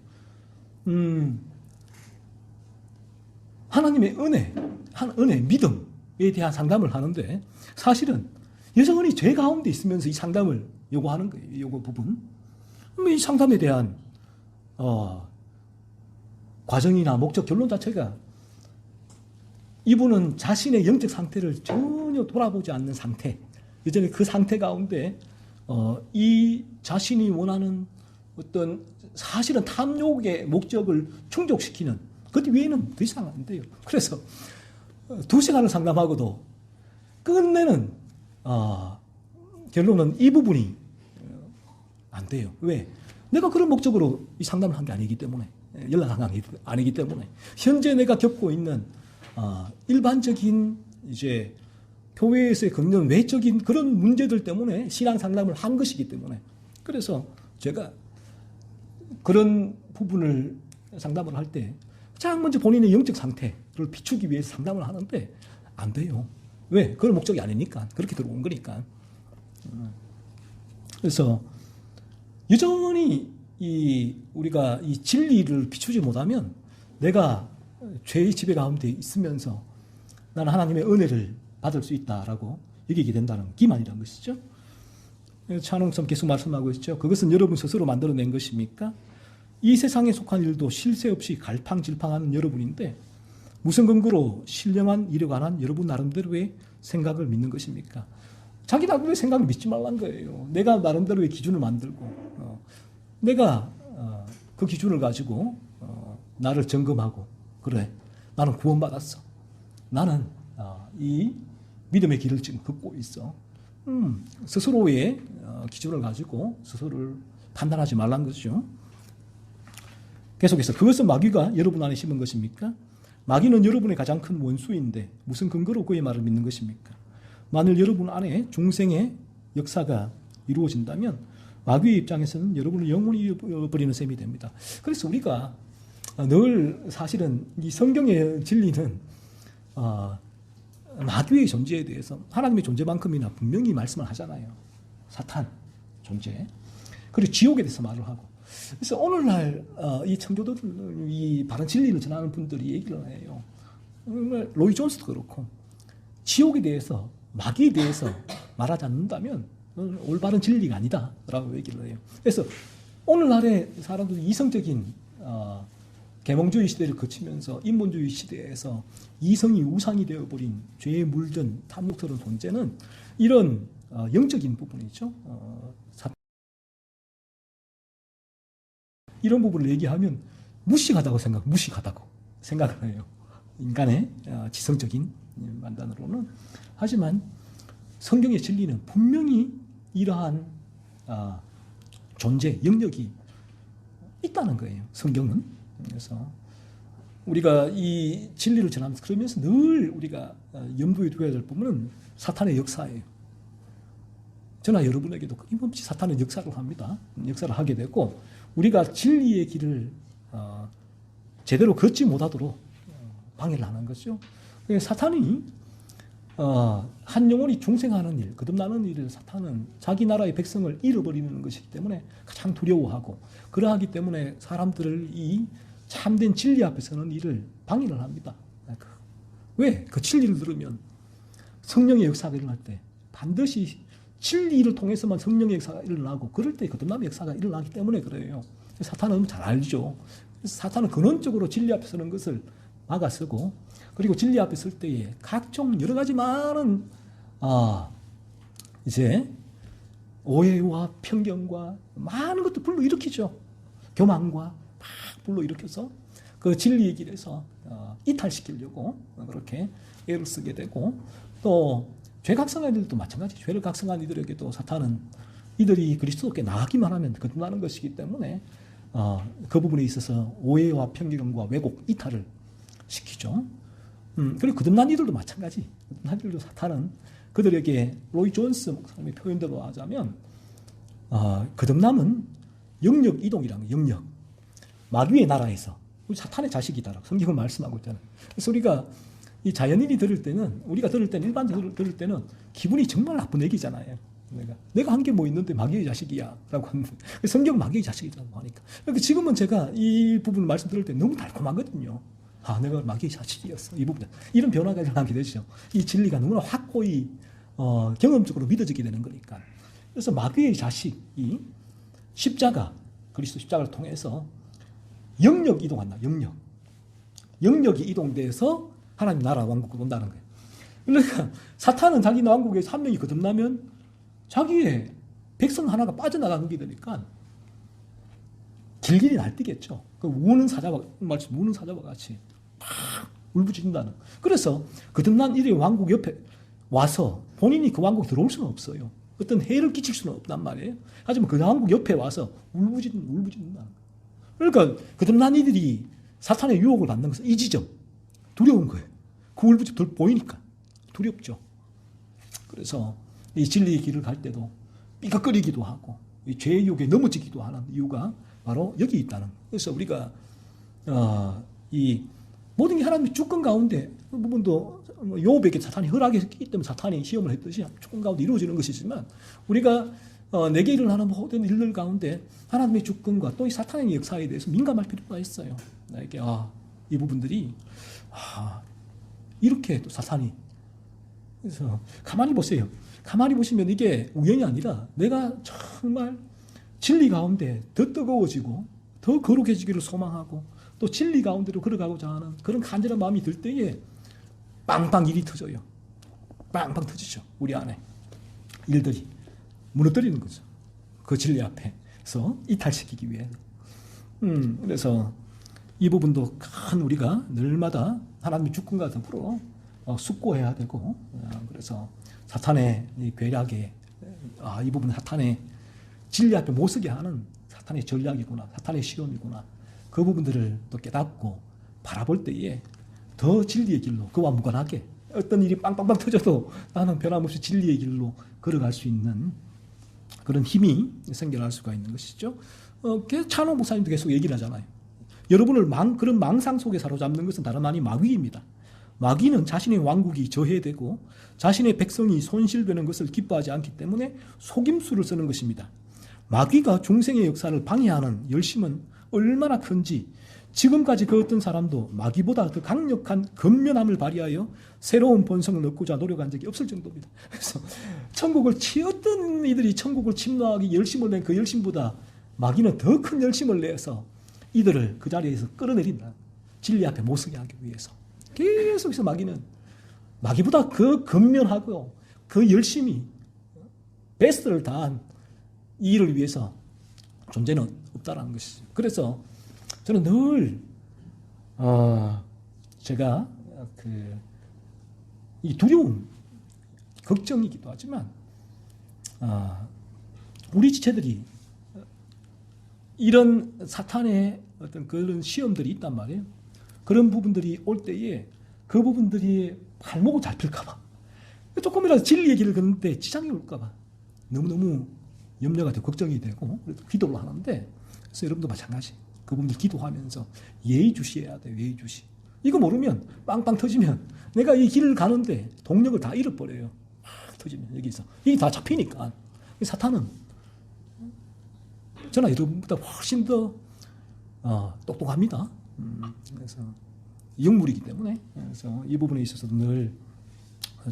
Speaker 1: 하나님의 은혜, 믿음에 대한 상담을 하는데 사실은 여전히 죄 가운데 있으면서 이 상담을 요구하는 거예요. 요거 부분. 이 상담에 대한 과정이나 목적, 결론 자체가 이분은 자신의 영적 상태를 전혀 돌아보지 않는 상태, 여전히 그 상태 가운데 이 자신이 원하는 어떤 사실은 탐욕의 목적을 충족시키는 그 외에는 더 이상 안 돼요. 그래서 2시간을 상담하고도 끝내는 결론은 이 부분이 안 돼요. 왜? 내가 그런 목적으로 이 상담을 한 게 아니기 때문에, 연락한 게 아니기 때문에, 현재 내가 겪고 있는 일반적인 이제 교회에서의 겪는 외적인 그런 문제들 때문에 신앙 상담을 한 것이기 때문에, 그래서 제가 그런 부분을 상담을 할 때 가장 먼저 본인의 영적 상태를 비추기 위해서 상담을 하는데 안 돼요. 왜? 그런 목적이 아니니까. 그렇게 들어온 거니까. 그래서 여전히 우리가 이 진리를 비추지 못하면 내가 죄의 지배 가운데 있으면서 나는 하나님의 은혜를 받을 수 있다라고 여기게 된다는 기만이라는 것이죠. 찬홍성 계속 말씀하고 있죠. 그것은 여러분 스스로 만들어낸 것입니까? 이 세상에 속한 일도 쉴 새 없이 갈팡질팡하는 여러분인데 무슨 근거로 신령한 일에 관한 여러분 나름대로의 생각을 믿는 것입니까? 자기 나름대로의 생각을 믿지 말란 거예요. 내가 나름대로의 기준을 만들고 내가 그 기준을 가지고 나를 점검하고 그래 나는 구원받았어. 나는 이 믿음의 길을 지금 걷고 있어. 스스로의 기준을 가지고 스스로를 판단하지 말란 거죠. 계속해서 그것은 마귀가 여러분 안에 심은 것입니까? 마귀는 여러분의 가장 큰 원수인데 무슨 근거로 그의 말을 믿는 것입니까? 만일 여러분 안에 중생의 역사가 이루어진다면 마귀의 입장에서는 여러분을 영원히 잃어버리는 셈이 됩니다. 그래서 우리가 늘 사실은 이 성경의 진리는 마귀의 존재에 대해서 하나님의 존재만큼이나 분명히 말씀을 하잖아요. 사탄 존재. 그리고 지옥에 대해서 말을 하고. 그래서 오늘날 이 청교도들, 이 바른 진리를 전하는 분들이 얘기를 해요. 로이 존스도 그렇고 지옥에 대해서 마귀에 대해서 말하지 않는다면 올바른 진리가 아니다라고 얘기를 해요. 그래서 오늘날의 사람들이 이성적인 계몽주의 시대를 거치면서 인본주의 시대에서 이성이 우상이 되어버린 죄에 물든 탐욕스러운 존재는 이런 영적인 부분이죠. 이런 부분을 얘기하면 무식하다고 생각을 해요. 인간의 지성적인 판단으로는. 하지만 성경의 진리는 분명히 이러한 존재, 영역이 있다는 거예요. 성경은. 그래서 우리가 이 진리를 전하면서 그러면서 늘 우리가 염두에 두어야 될 부분은 사탄의 역사예요. 저나 여러분에게도 끊임없이 사탄은 역사를 합니다. 역사를 하게 되고 우리가 진리의 길을 제대로 걷지 못하도록 방해를 하는 거죠. 사탄이 한 영혼이 중생하는 일, 거듭나는 일을 사탄은 자기 나라의 백성을 잃어버리는 것이기 때문에 가장 두려워하고 그러하기 때문에 사람들을 이 참된 진리 앞에 서는 일을 방해를 합니다. 왜? 그 진리를 들으면 성령의 역사가 일어날 때 반드시 진리를 통해서만 성령의 역사가 일어나고 그럴 때 거듭남의 역사가 일어나기 때문에 그래요. 사탄은 잘 알죠. 그래서 사탄은 근원적으로 진리 앞에 서는 것을 막아서고 그리고 진리 앞에 설 때에 각종 여러 가지 많은 이제 오해와 편견과 많은 것도 불러일으키죠. 교만과 막 불러일으켜서 그 진리의 길에서 이탈시키려고 그렇게 애를 쓰게 되고 또 죄 각성한 이들도 마찬가지. 죄를 각성한 이들에게도 사탄은 이들이 그리스도께 나가기만 하면 거듭나는 것이기 때문에 그 부분에 있어서 오해와 편견과 왜곡, 이탈을 시키죠. 그리고 거듭난 이들도 마찬가지. 거듭난 이들도 사탄은 그들에게 로이 존스 목사님의 표현대로 하자면 거듭남은 영역 이동이라는 거예요. 영역. 마귀의 나라에서 우리 사탄의 자식이다라고 성경은 말씀하고 있잖아요. 그래서 우리가 이 자연인이 들을 때는 우리가 들을 때는 일반적으로 들을 때는 기분이 정말 나쁜 얘기잖아요. 내가 한 게 뭐 있는데 마귀의 자식이야라고 하는 성경 마귀의 자식이라고 하니까. 그러니까 지금은 제가 이 부분을 말씀 들을 때 너무 달콤하거든요. 내가 마귀의 자식이었어. 이 부분 이런 변화가 일어나게 되죠. 이 진리가 너무나 확고히 경험적으로 믿어지게 되는 거니까. 그래서 마귀의 자식이 십자가 그리스도 십자가를 통해서 영역 이동한다. 영역이 이동돼서 하나님 나라 왕국으로 온다는 거예요. 그러니까 사탄은 자기 왕국에서 한 명이 거듭나면 자기의 백성 하나가 빠져나가는 게 되니까 길길이 날뛰겠죠. 우는 사자와 같이 막 울부짖는다는. 그래서 거듭난 이의 왕국 옆에 와서 본인이 그 왕국에 들어올 수는 없어요. 어떤 해를 끼칠 수는 없단 말이에요. 하지만 그 한국 옆에 와서 울부짖는다. 그러니까 거듭난 이들이 사탄의 유혹을 받는 것은 이 지점, 두려운 거예요. 그 울부짖 보이니까 두렵죠. 그래서 이 진리의 길을 갈 때도 삐걱거리기도 하고 이 죄의 유혹에 넘어지기도 하는 이유가 바로 여기 있다는 거예요. 그래서 우리가 이 모든 게 하나님의 주권 가운데 그 부분도 요업에게 사탄이 허락했기 때문에 사탄이 시험을 했듯이 주권 가운데 이루어지는 것이지만 우리가 내게 일어나는 모든 일들 가운데 하나님의 주권과 또 이 사탄의 역사에 대해서 민감할 필요가 있어요. 나에게 이 부분들이 이렇게 또 사탄이 그래서 가만히 보세요. 가만히 보시면 이게 우연이 아니라 내가 정말 진리 가운데 더 뜨거워지고 더 거룩해지기를 소망하고 또 진리 가운데로 걸어가고자 하는 그런 간절한 마음이 들 때에 빵빵 일이 터져요. 빵빵 터지죠. 우리 안에 일들이 무너뜨리는 거죠. 그 진리 앞에서 이탈시키기 위해. 그래서 이 부분도 큰 우리가 늘마다 하나님의 주권과 더불어 숙고해야 되고, 그래서 사탄의 이 괴략에 이 부분은 사탄의 진리 앞에 못 서게 하는 사탄의 전략이구나, 사탄의 시험이구나. 그 부분들을 또 깨닫고 바라볼 때에 더 진리의 길로 그와 무관하게 어떤 일이 빵빵빵 터져도 나는 변함없이 진리의 길로 걸어갈 수 있는 그런 힘이 생겨날 수가 있는 것이죠. 찬호 목사님도 계속 얘기를 하잖아요. 여러분을 그런 망상 속에 사로잡는 것은 다름 아닌 마귀입니다. 마귀는 자신의 왕국이 저해되고 자신의 백성이 손실되는 것을 기뻐하지 않기 때문에 속임수를 쓰는 것입니다. 마귀가 중생의 역사를 방해하는 열심은 얼마나 큰지 지금까지 그 어떤 사람도 마귀보다 더 강력한 근면함을 발휘하여 새로운 본성을 얻고자 노력한 적이 없을 정도입니다. 그래서 어떤 이들이 천국을 침노하기 열심을 낸 그 열심보다 마귀는 더 큰 열심을 내서 이들을 그 자리에서 끌어내린다. 진리 앞에 못 서게 하기 위해서. 계속해서 마귀보다 그 근면하고 그 열심히 베스트를 다한 이 일을 위해서 존재는 없다라는 것이죠. 그래서 저는 늘 제가 이 두려움, 걱정이기도 하지만 우리 지체들이 이런 사탄의 어떤 그런 시험들이 있단 말이에요. 그런 부분들이 올 때에 그 부분들이 발목을 잡힐까봐 조금이라도 진리의 길을 걷는데 지장이 올까봐 너무너무 염려가 되고 걱정이 되고 그래도 기도를 하는데 그래서 여러분도 마찬가지 그 부분들 기도하면서 예의주시해야 돼요. 예의주시. 이거 모르면 빵빵 터지면 내가 이 길을 가는데 동력을 다 잃어버려요. 터지면 여기서 이게 다 잡히니까 사탄은 저나 여러분보다 훨씬 더 똑똑합니다. 그래서 영물이기 때문에 그래서 이 부분에 있어서도 늘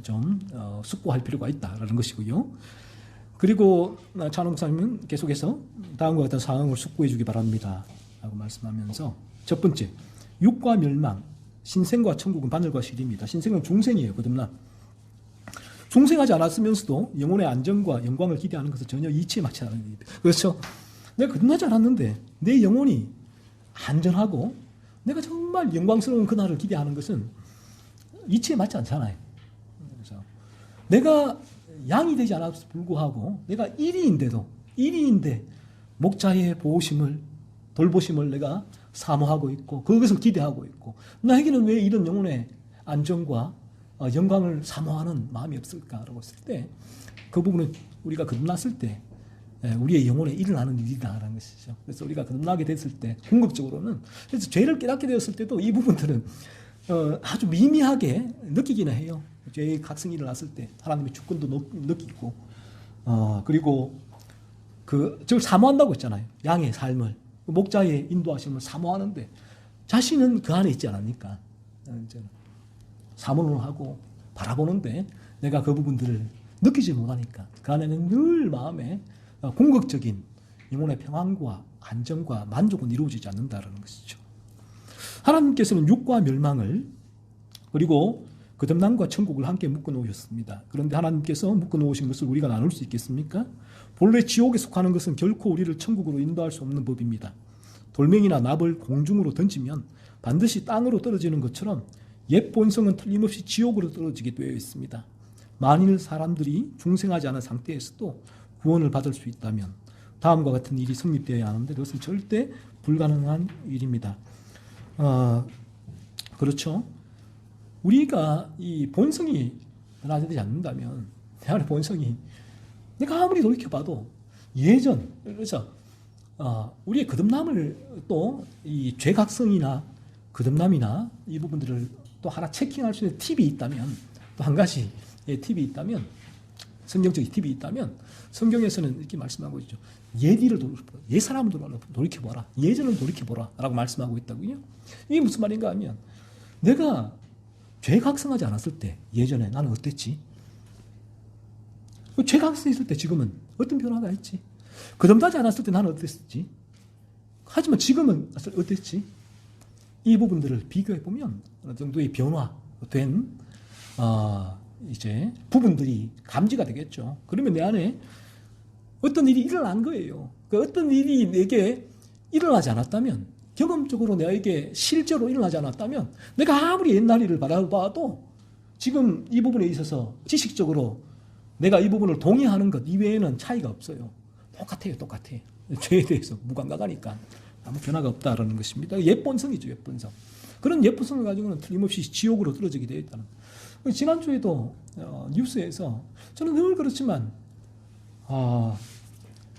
Speaker 1: 좀 숙고할 필요가 있다라는 것이고요. 그리고 찬호 목사님은 계속해서 다음과 같은 상황을 숙고해 주기 바랍니다 라고 말씀하면서 첫 번째, 육과 멸망, 신생과 천국은 바늘과 실입니다. 신생은 중생이에요. 거듭남. 중생하지 않았으면서도 영혼의 안정과 영광을 기대하는 것은 전혀 이치에 맞지 않은 일입니다. 그렇죠? 내가 거듭나지 않았는데 내 영혼이 안전하고 내가 정말 영광스러운 그날을 기대하는 것은 이치에 맞지 않잖아요. 그래서 내가 양이 되지 않아서 불구하고 내가 1위인데 목자의 보호심을 돌보심을 내가 사모하고 있고 그것을 기대하고 있고 나에게는 왜 이런 영혼의 안정과 영광을 사모하는 마음이 없을까라고 했을 때 그 부분은 우리가 거듭났을 때 우리의 영혼에 일어나는 일이다라는 것이죠. 그래서 우리가 거듭나게 됐을 때 궁극적으로는 그래서 죄를 깨닫게 되었을 때도 이 부분들은 아주 미미하게 느끼기는 해요. 죄의 각성이 일어났을 때 하나님의 주권도 느끼고 그리고 저걸 사모한다고 했잖아요. 양의 삶을 목자의 인도하심을 사모하는데 자신은 그 안에 있지 않습니까? 사모를 하고 바라보는데 내가 그 부분들을 느끼지 못하니까 그 안에는 늘 마음에 궁극적인 영혼의 평안과 안정과 만족은 이루어지지 않는다는 것이죠. 하나님께서는 육과 멸망을 그리고 거듭남과 천국을 함께 묶어놓으셨습니다. 그런데 하나님께서 묶어놓으신 것을 우리가 나눌 수 있겠습니까? 본래 지옥에 속하는 것은 결코 우리를 천국으로 인도할 수 없는 법입니다. 돌멩이나 납을 공중으로 던지면 반드시 땅으로 떨어지는 것처럼 옛 본성은 틀림없이 지옥으로 떨어지게 되어 있습니다. 만일 사람들이 중생하지 않은 상태에서도 구원을 받을 수 있다면 다음과 같은 일이 성립되어야 하는데 그것은 절대 불가능한 일입니다. 그렇죠. 우리가 이 본성이 변화되지 않는다면 내 안의 본성이 내가 아무리 돌이켜봐도 예전 그렇죠. 우리의 거듭남을 또 이 죄각성이나 거듭남이나 이 부분들을 또 하나 체킹할 수 있는 팁이 있다면 또 한 가지의 팁이 있다면 성경적인 팁이 있다면 성경에서는 이렇게 말씀하고 있죠. 옛 사람을 돌이켜보라. 예전을 돌이켜보라 라고 말씀하고 있다고요. 이게 무슨 말인가 하면 내가 죄각성하지 않았을 때 예전에 나는 어땠지? 죄각성했을 때 지금은 어떤 변화가 있지? 거듭나지 않았을 때 나는 어땠지? 하지만 지금은 어땠지? 이 부분들을 비교해보면 어느 정도의 변화된 이제 부분들이 감지가 되겠죠. 그러면 내 안에 어떤 일이 일어난 거예요. 그 어떤 일이 내게 일어나지 않았다면, 경험적으로 내게 실제로 일어나지 않았다면, 내가 아무리 옛날 일을 바라봐도 지금 이 부분에 있어서 지식적으로 내가 이 부분을 동의하는 것 이외에는 차이가 없어요. 똑같아요. 죄에 대해서 무감각하니까 아무 변화가 없다라는 것입니다. 옛본성이죠, 옛본성. 그런 옛본성을 가지고는 틀림없이 지옥으로 떨어지게 되어 있다는. 지난주에도 뉴스에서 저는 늘 그렇지만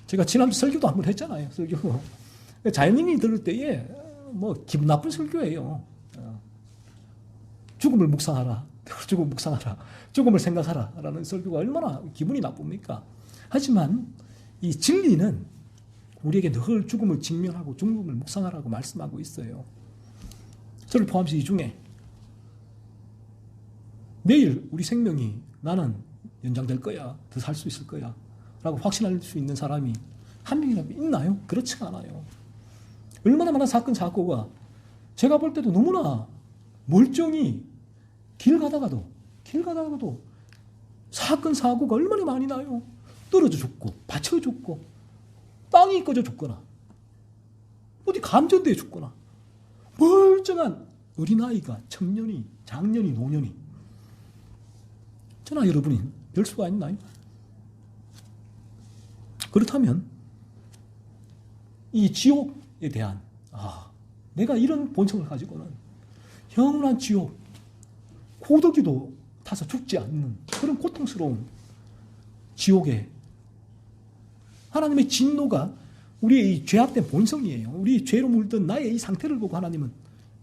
Speaker 1: 제가 지난주 설교도 한번 했잖아요. 설교. 자연인이 들을 때에 뭐 기분 나쁜 설교예요. 죽음을 묵상하라. 죽음을 생각하라. 라는 설교가 얼마나 기분이 나쁩니까? 하지만 이 진리는 우리에게 늘 죽음을 직면하고 죽음을 묵상하라고 말씀하고 있어요. 저를 포함해서 이 중에 내일 우리 생명이 나는 연장될 거야. 더 살 수 있을 거야. 라고 확신할 수 있는 사람이 한 명이라도 있나요? 그렇지 않아요. 얼마나 많은 사건, 사고가 제가 볼 때도 너무나 멀쩡히 길 가다가도 사건, 사고가 얼마나 많이 나요. 떨어져 죽고, 받쳐 죽고, 땅이 꺼져 죽거나, 어디 감전되어 죽거나, 멀쩡한 어린아이가, 청년이, 장년이, 노년이, 저나 여러분이 별 수가 있나요? 그렇다면 이 지옥에 대한 내가 이런 본성을 가지고는 영원한 지옥, 고더기도 타서 죽지 않는 그런 고통스러운 지옥에 하나님의 진노가 우리의 이 죄악된 본성이에요. 우리 죄로 물든 나의 이 상태를 보고 하나님은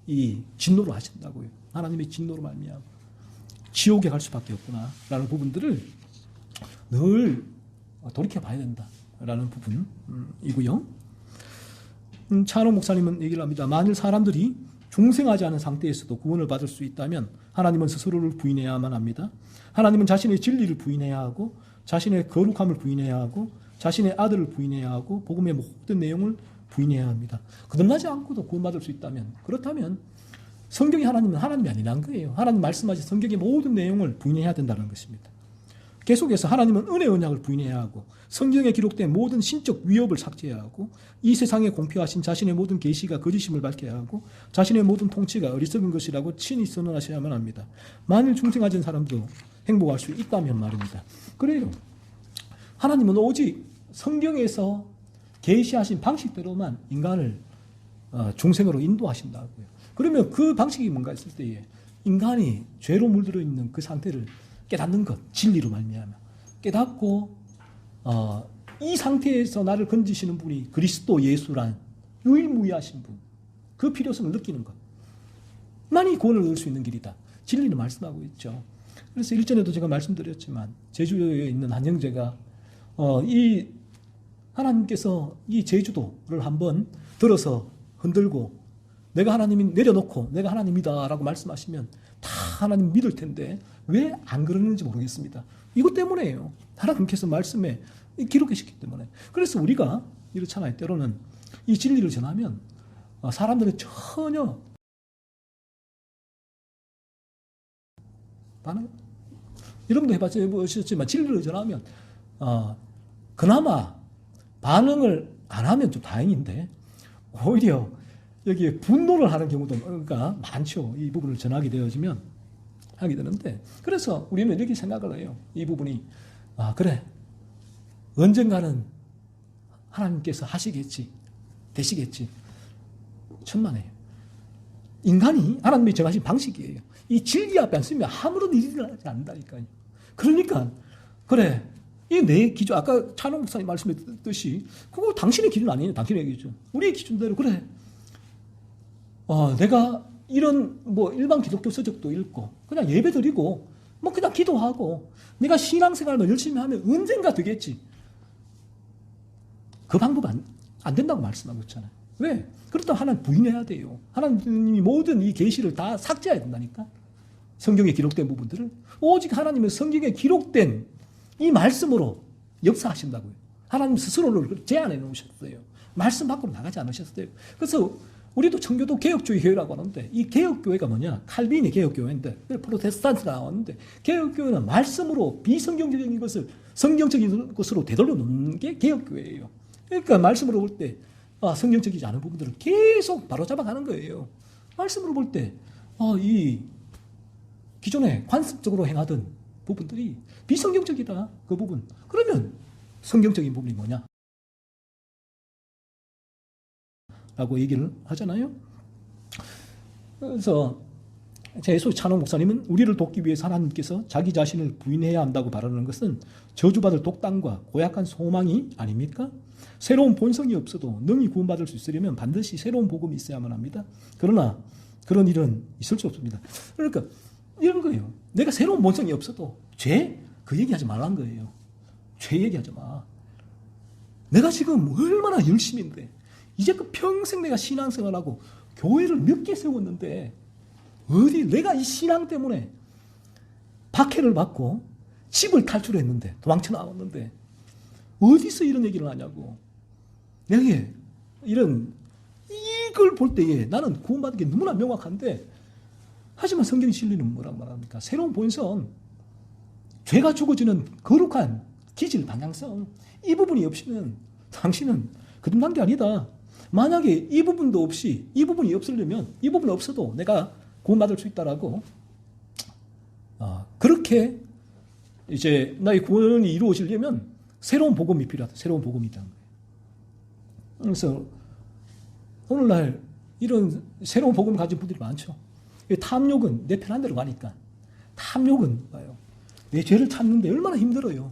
Speaker 1: 이 진노를 하신다고요. 하나님의 진노로 말미암아 지옥에 갈 수밖에 없구나라는 부분들을 늘 돌이켜봐야 된다라는 부분이고요. 차은호 목사님은 얘기를 합니다. 만일 사람들이 중생하지 않은 상태에서도 구원을 받을 수 있다면 하나님은 스스로를 부인해야만 합니다. 하나님은 자신의 진리를 부인해야 하고 자신의 거룩함을 부인해야 하고 자신의 아들을 부인해야 하고 복음의 모든 내용을 부인해야 합니다. 거듭나지 않고도 구원받을 수 있다면, 그렇다면 성경이 하나님은 하나님이 아니란 거예요. 하나님 말씀하신 성경의 모든 내용을 부인해야 된다는 것입니다. 계속해서 하나님은 은혜 언약을 부인해야 하고 성경에 기록된 모든 신적 위협을 삭제해야 하고 이 세상에 공표하신 자신의 모든 계시가 거짓임을 밝혀야 하고 자신의 모든 통치가 어리석은 것이라고 친히 선언하셔야만 합니다. 만일 중생하진 사람도 행복할 수 있다면 말입니다. 그래요. 하나님은 오직 성경에서 계시하신 방식대로만 인간을 중생으로 인도하신다고요. 그러면 그 방식이 뭔가 했을 때에 인간이 죄로 물들어 있는 그 상태를 깨닫는 것, 진리로 말미암아 깨닫고 이 상태에서 나를 건지시는 분이 그리스도 예수란 유일무이하신 분, 그 필요성을 느끼는 것 만이 구원을 얻을 수 있는 길이다. 진리는 말씀하고 있죠. 그래서 일전에도 제가 말씀드렸지만 제주도에 있는 한 형제가 이 하나님께서 이 제주도를 한번 들어서 흔들고 내가 하나님이 내려놓고 내가 하나님이다 라고 말씀하시면 다 하나님 믿을 텐데 왜 안 그러는지 모르겠습니다. 이것 때문에요. 하나님께서 말씀에 기록하셨기 때문에. 그래서 우리가 이렇잖아요. 때로는 이 진리를 전하면 사람들은 전혀 반응, 여러분도 해보셨지만 진리를 전하면 그나마 반응을 안 하면 좀 다행인데 오히려 여기에 분노를 하는 경우도 그러니까 많죠. 이 부분을 전하게 되어지면 하게 되는데, 그래서 우리는 이렇게 생각을 해요. 이 부분이 그래, 언젠가는 하나님께서 하시겠지, 되시겠지. 천만에요. 인간이 하나님이 정하신 방식이에요. 이 진리 앞에 안 서면 아무런 일이 일어나지 않는다니까요. 그러니까 그래, 이 내 기준, 아까 찬홍 목사님 말씀했듯이 그거 당신의 기준 아니에요. 당신의 기준. 우리의 기준대로 그래. 내가 이런 일반 기독교 서적도 읽고 그냥 예배 드리고 그냥 기도하고 내가 신앙생활만 열심히 하면 언젠가 되겠지. 그 방법 안 된다고 말씀하고 있잖아요. 왜? 그렇다고 하나님 부인해야 돼요. 하나님이 모든 이 계시를 다 삭제해야 된다니까. 성경에 기록된 부분들을 오직 하나님은 성경에 기록된 이 말씀으로 역사하신다고요. 하나님 스스로를 제한해 놓으셨어요. 말씀 밖으로 나가지 않으셨어요. 그래서 우리도 청교도 개혁주의 교회라고 하는데, 이 개혁교회가 뭐냐? 칼빈이 개혁교회인데, 프로테스탄트가 나왔는데, 개혁교회는 말씀으로 비성경적인 것을 성경적인 것으로 되돌려 놓는 게 개혁교회예요. 그러니까 말씀으로 볼 때 성경적이지 않은 부분들을 계속 바로잡아가는 거예요. 말씀으로 볼 때 이 기존에 관습적으로 행하던 부분들이 비성경적이다. 그 부분. 그러면 성경적인 부분이 뭐냐? 라고 얘기를 하잖아요. 그래서 제수 찬홍 목사님은 우리를 돕기 위해서 하나님께서 자기 자신을 부인해야 한다고 바라는 것은 저주받을 독단과 고약한 소망이 아닙니까? 새로운 본성이 없어도 능히 구원받을 수 있으려면 반드시 새로운 복음이 있어야만 합니다. 그러나 그런 일은 있을 수 없습니다. 그러니까 이런 거예요. 내가 새로운 본성이 없어도 죄? 그 얘기하지 말란 거예요. 죄 얘기하지 마. 내가 지금 얼마나 열심인데 이제껏 평생 내가 신앙생활하고 교회를 몇 개 세웠는데 어디 내가 이 신앙 때문에 박해를 받고 집을 탈출했는데 도망쳐 나왔는데 어디서 이런 얘기를 하냐고. 내가 이걸 볼 때에 나는 구원받은 게 너무나 명확한데, 하지만 성경 진리는 뭐라고 말합니까? 새로운 본성, 죄가 죽어지는 거룩한 기질 방향성, 이 부분이 없으면 당신은 거듭난 게 아니다. 만약에 이 부분도 없이 이 부분이 없으려면 이 부분 없어도 내가 구원받을 수 있다라고 그렇게 이제 나의 구원이 이루어지려면 새로운 복음이 필요하다. 새로운 복음이 있다는 거예요. 그래서 오늘날 이런 새로운 복음을 가진 분들이 많죠. 탐욕은 내 편한 대로 가니까. 탐욕은 봐요. 내 죄를 찾는데 얼마나 힘들어요.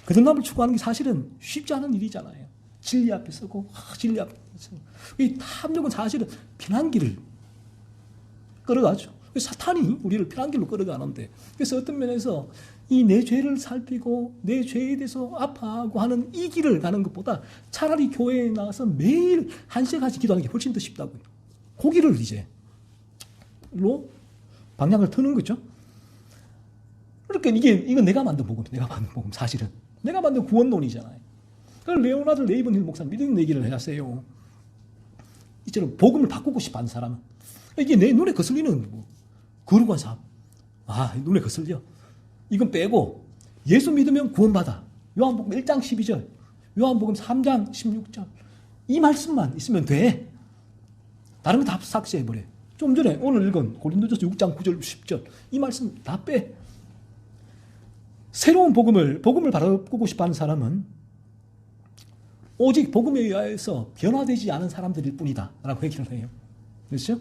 Speaker 1: 거듭남을 추구하는 게 사실은 쉽지 않은 일이잖아요. 진리 앞에 서고 진리 앞에 서고. 이 탐욕은 사실은 피난길을 끌어가죠. 사탄이 우리를 피난길로 끌어가는데, 그래서 어떤 면에서 이 내 죄를 살피고 내 죄에 대해서 아파하고 하는 이 길을 가는 것보다 차라리 교회에 나와서 매일 1시간씩 기도하는 게 훨씬 더 쉽다고요. 그 길을 이제 로 방향을 트는 거죠. 그러니까 이건 내가 만든 복음, 내가 만든 복음, 사실은 내가 만든 구원론이잖아요. 그걸 레오나드 레이븐힐 목사님 이런 얘기를 하세요. 이처럼 복음을 바꾸고 싶어 하는 사람은 이게 내 눈에 거슬리는 거룩한 삶. 눈에 거슬려. 이건 빼고 예수 믿으면 구원받아. 요한복음 1장 12절, 요한복음 3장 16절 이 말씀만 있으면 돼. 다른 거 다 삭제해버려. 좀 전에 오늘 읽은 고린도전서 6장 9절 10절 이 말씀 다 빼. 새로운 복음을 바꾸고 싶어하는 사람은 오직 복음에 의해서 변화되지 않은 사람들일 뿐이다 라고 얘기를 해요. 그렇죠?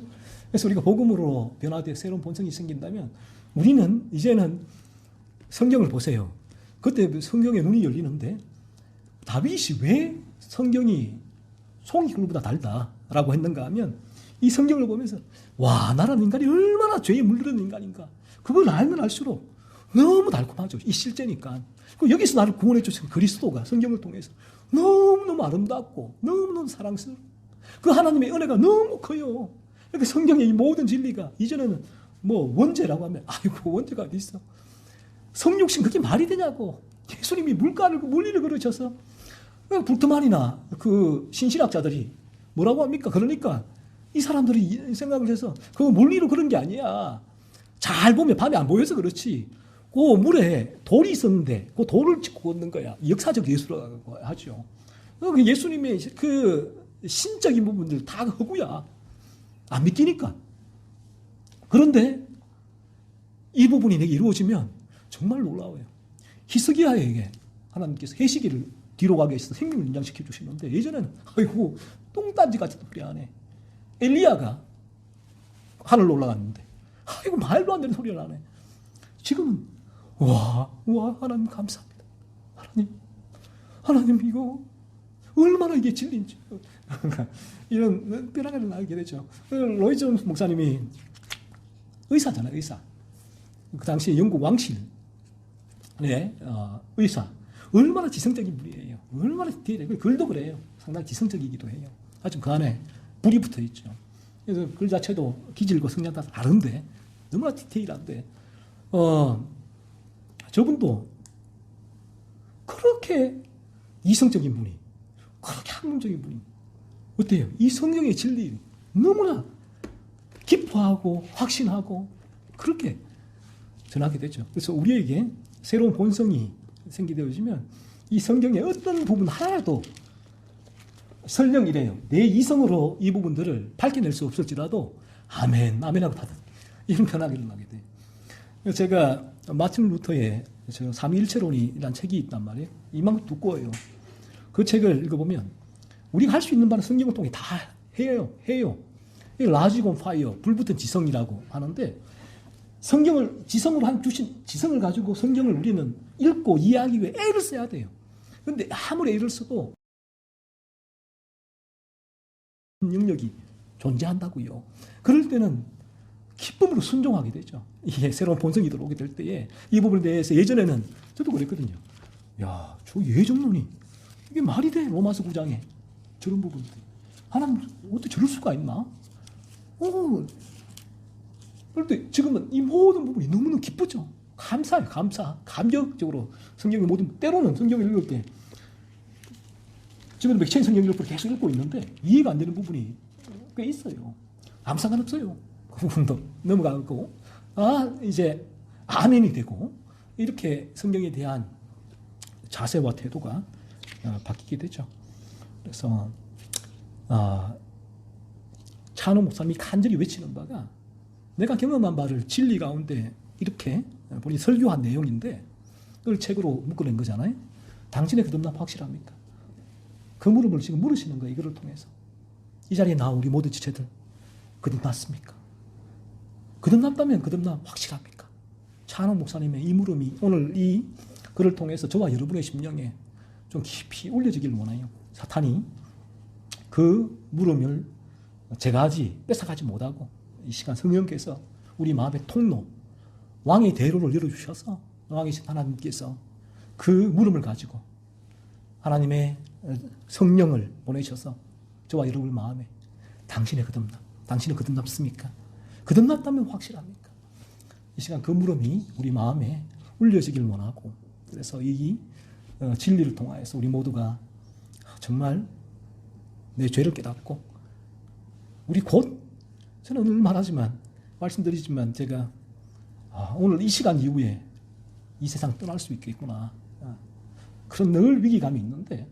Speaker 1: 그래서 우리가 복음으로 변화되어 새로운 본성이 생긴다면 우리는 이제는 성경을 보세요. 그때 성경의 눈이 열리는데 다윗이 왜 성경이 송이글보다 달다라고 했는가 하면 이 성경을 보면서 나라는 인간이 얼마나 죄에 물들은 인간인가. 그걸 알면 알수록 너무 달콤하죠. 이 실제니까. 여기서 나를 구원해 주신 그리스도가 성경을 통해서 너무너무 아름답고 너무너무 사랑스러워. 그 하나님의 은혜가 너무 커요. 그러니까 성경의 이 모든 진리가 이전에는 원죄라고 하면 원죄가 어디 있어. 성육신 그게 말이 되냐고. 예수님이 물리를 걸으셔서 불트만이나 그 신신학자들이 뭐라고 합니까? 그러니까 이 사람들이 생각을 해서 그거 물리로 그런 게 아니야. 잘 보면 밤에 안 보여서 그렇지. 그 물에 돌이 있었는데 그 돌을 짚고 걷는 거야. 역사적 예수라고 하죠. 예수님의 그 신적인 부분들 다 허구야. 안 믿기니까. 그런데 이 부분이 내게 이루어지면 정말 놀라워요. 히스기야에게 하나님께서 해시기를 뒤로 가게 해서 생명을 연장시켜 주시는데, 예전에는 아이고 똥단지 같은 소리 안에 엘리야가 하늘로 올라갔는데 아이고 말도 안 되는 소리를 하네. 지금은 와 하나님 감사합니다. 하나님 이거 얼마나 이게 진리인지 이런 변화를 알게 되죠. 로이드 존스 목사님이 의사잖아요. 의사. 그 당시에 영국 왕실 의사. 얼마나 지성적인 분이에요. 얼마나 디테일해요. 글도 그래요. 상당히 지성적이기도 해요. 하지만 그 안에 불이 붙어 있죠. 그래서 글 자체도 기질과 성향 다 다른데 너무나 디테일한데 저분도 그렇게 이성적인 분이, 그렇게 학문적인 분이 어때요? 이 성경의 진리 너무나 기뻐하고 확신하고 그렇게 전하게 되죠. 그래서 우리에게 새로운 본성이 생기되어지면 이 성경의 어떤 부분 하나라도 설령이래요. 내 이성으로 이 부분들을 밝혀낼 수 없을지라도 아멘, 아멘하고 받은 이런 변화가 일어나게 돼요. 제가 마틴 루터의 삼위일체론이라는 책이 있단 말이에요. 이만큼 두꺼워요. 그 책을 읽어보면 우리가 할 수 있는 바는 성경을 통해 다 해요. 라지 온 파이어, 불붙은 지성이라고 하는데, 성경을 지성으로 주신 지성을 가지고 성경을 우리는 읽고 이해하기 위해 애를 써야 돼요. 그런데 아무리 애를 써도 영역이 존재한다고요. 그럴 때는 기쁨으로 순종하게 되죠. 이게 새로운 본성이 들어오게 될 때에 이 부분에 대해서 예전에는 저도 그랬거든요. 야, 저 예정론이 이게 말이 돼? 로마서 9장에 저런 부분들. 하나님 어떻게 저럴 수가 있나? 그런데 지금은 이 모든 부분이 너무너무 기쁘죠. 감사해요. 감격적으로 성경의 모든, 때로는 성경을 읽을 때 지금 맥체인 성경 읽을 때 계속 읽고 있는데 이해가 안 되는 부분이 꽤 있어요. 아무 상관없어요. 그 부분도 넘어가고 이제 아멘이 되고 이렇게 성경에 대한 자세와 태도가 바뀌게 되죠. 그래서 찬호 목사님이 간절히 외치는 바가, 내가 경험한 바를 진리 가운데 이렇게 본인이 설교한 내용인데 그걸 책으로 묶어낸 거잖아요. 당신의 거듭남 확실합니까? 그 물음을 지금 물으시는 거예요. 이거를 통해서. 이 자리에 나온 우리 모든 지체들 거듭났습니까? 거듭났다면 거듭남 확실합니까? 찬호 목사님의 이 물음이 오늘 이 글을 통해서 저와 여러분의 심령에 좀 깊이 울려지길 원해요. 사탄이 그 물음을 뺏어가지 못하고 이 시간 성령께서 우리 마음의 통로, 왕의 대로를 열어주셔서 왕이신 하나님께서 그 물음을 가지고 하나님의 성령을 보내셔서 저와 여러분 마음에 당신은 거듭났습니까? 거듭났다면 확실합니까? 이 시간 그 물음이 우리 마음에 울려지길 원하고, 그래서 이 진리를 통하여서 우리 모두가 정말 내 죄를 깨닫고 우리 곧, 저는 늘 말씀드리지만 제가 오늘 이 시간 이후에 이 세상 떠날 수 있겠구나, 그런 늘 위기감이 있는데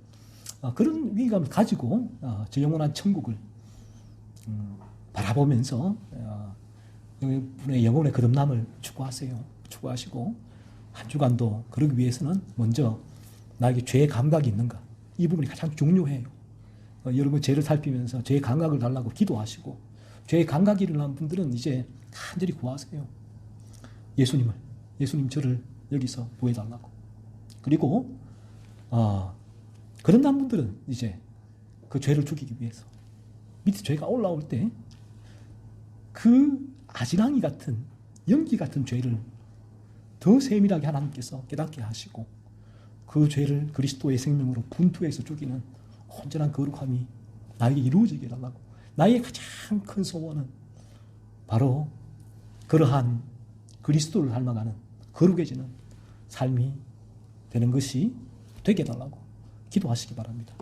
Speaker 1: 그런 위기감을 가지고 저 영원한 천국을 바라보면서 여러분의 영혼의 거듭남을 추구하시고 한 주간도 그러기 위해서는 먼저 나에게 죄의 감각이 있는가, 이 부분이 가장 중요해요. 여러분 죄를 살피면서 죄의 감각을 달라고 기도하시고, 죄의 감각이 일어난 분들은 이제 간절히 구하세요. 예수님 저를 여기서 구해달라고. 그리고 거듭난 분들은 이제 그 죄를 죽이기 위해서 밑에 죄가 올라올 때 그 아지랑이 같은 연기 같은 죄를 더 세밀하게 하나님께서 깨닫게 하시고 그 죄를 그리스도의 생명으로 분투해서 죽이는 온전한 거룩함이 나에게 이루어지게 해달라고. 나의 가장 큰 소원은 바로 그러한 그리스도를 닮아가는 거룩해지는 삶이 되는 것이 되게 해달라고 기도하시기 바랍니다.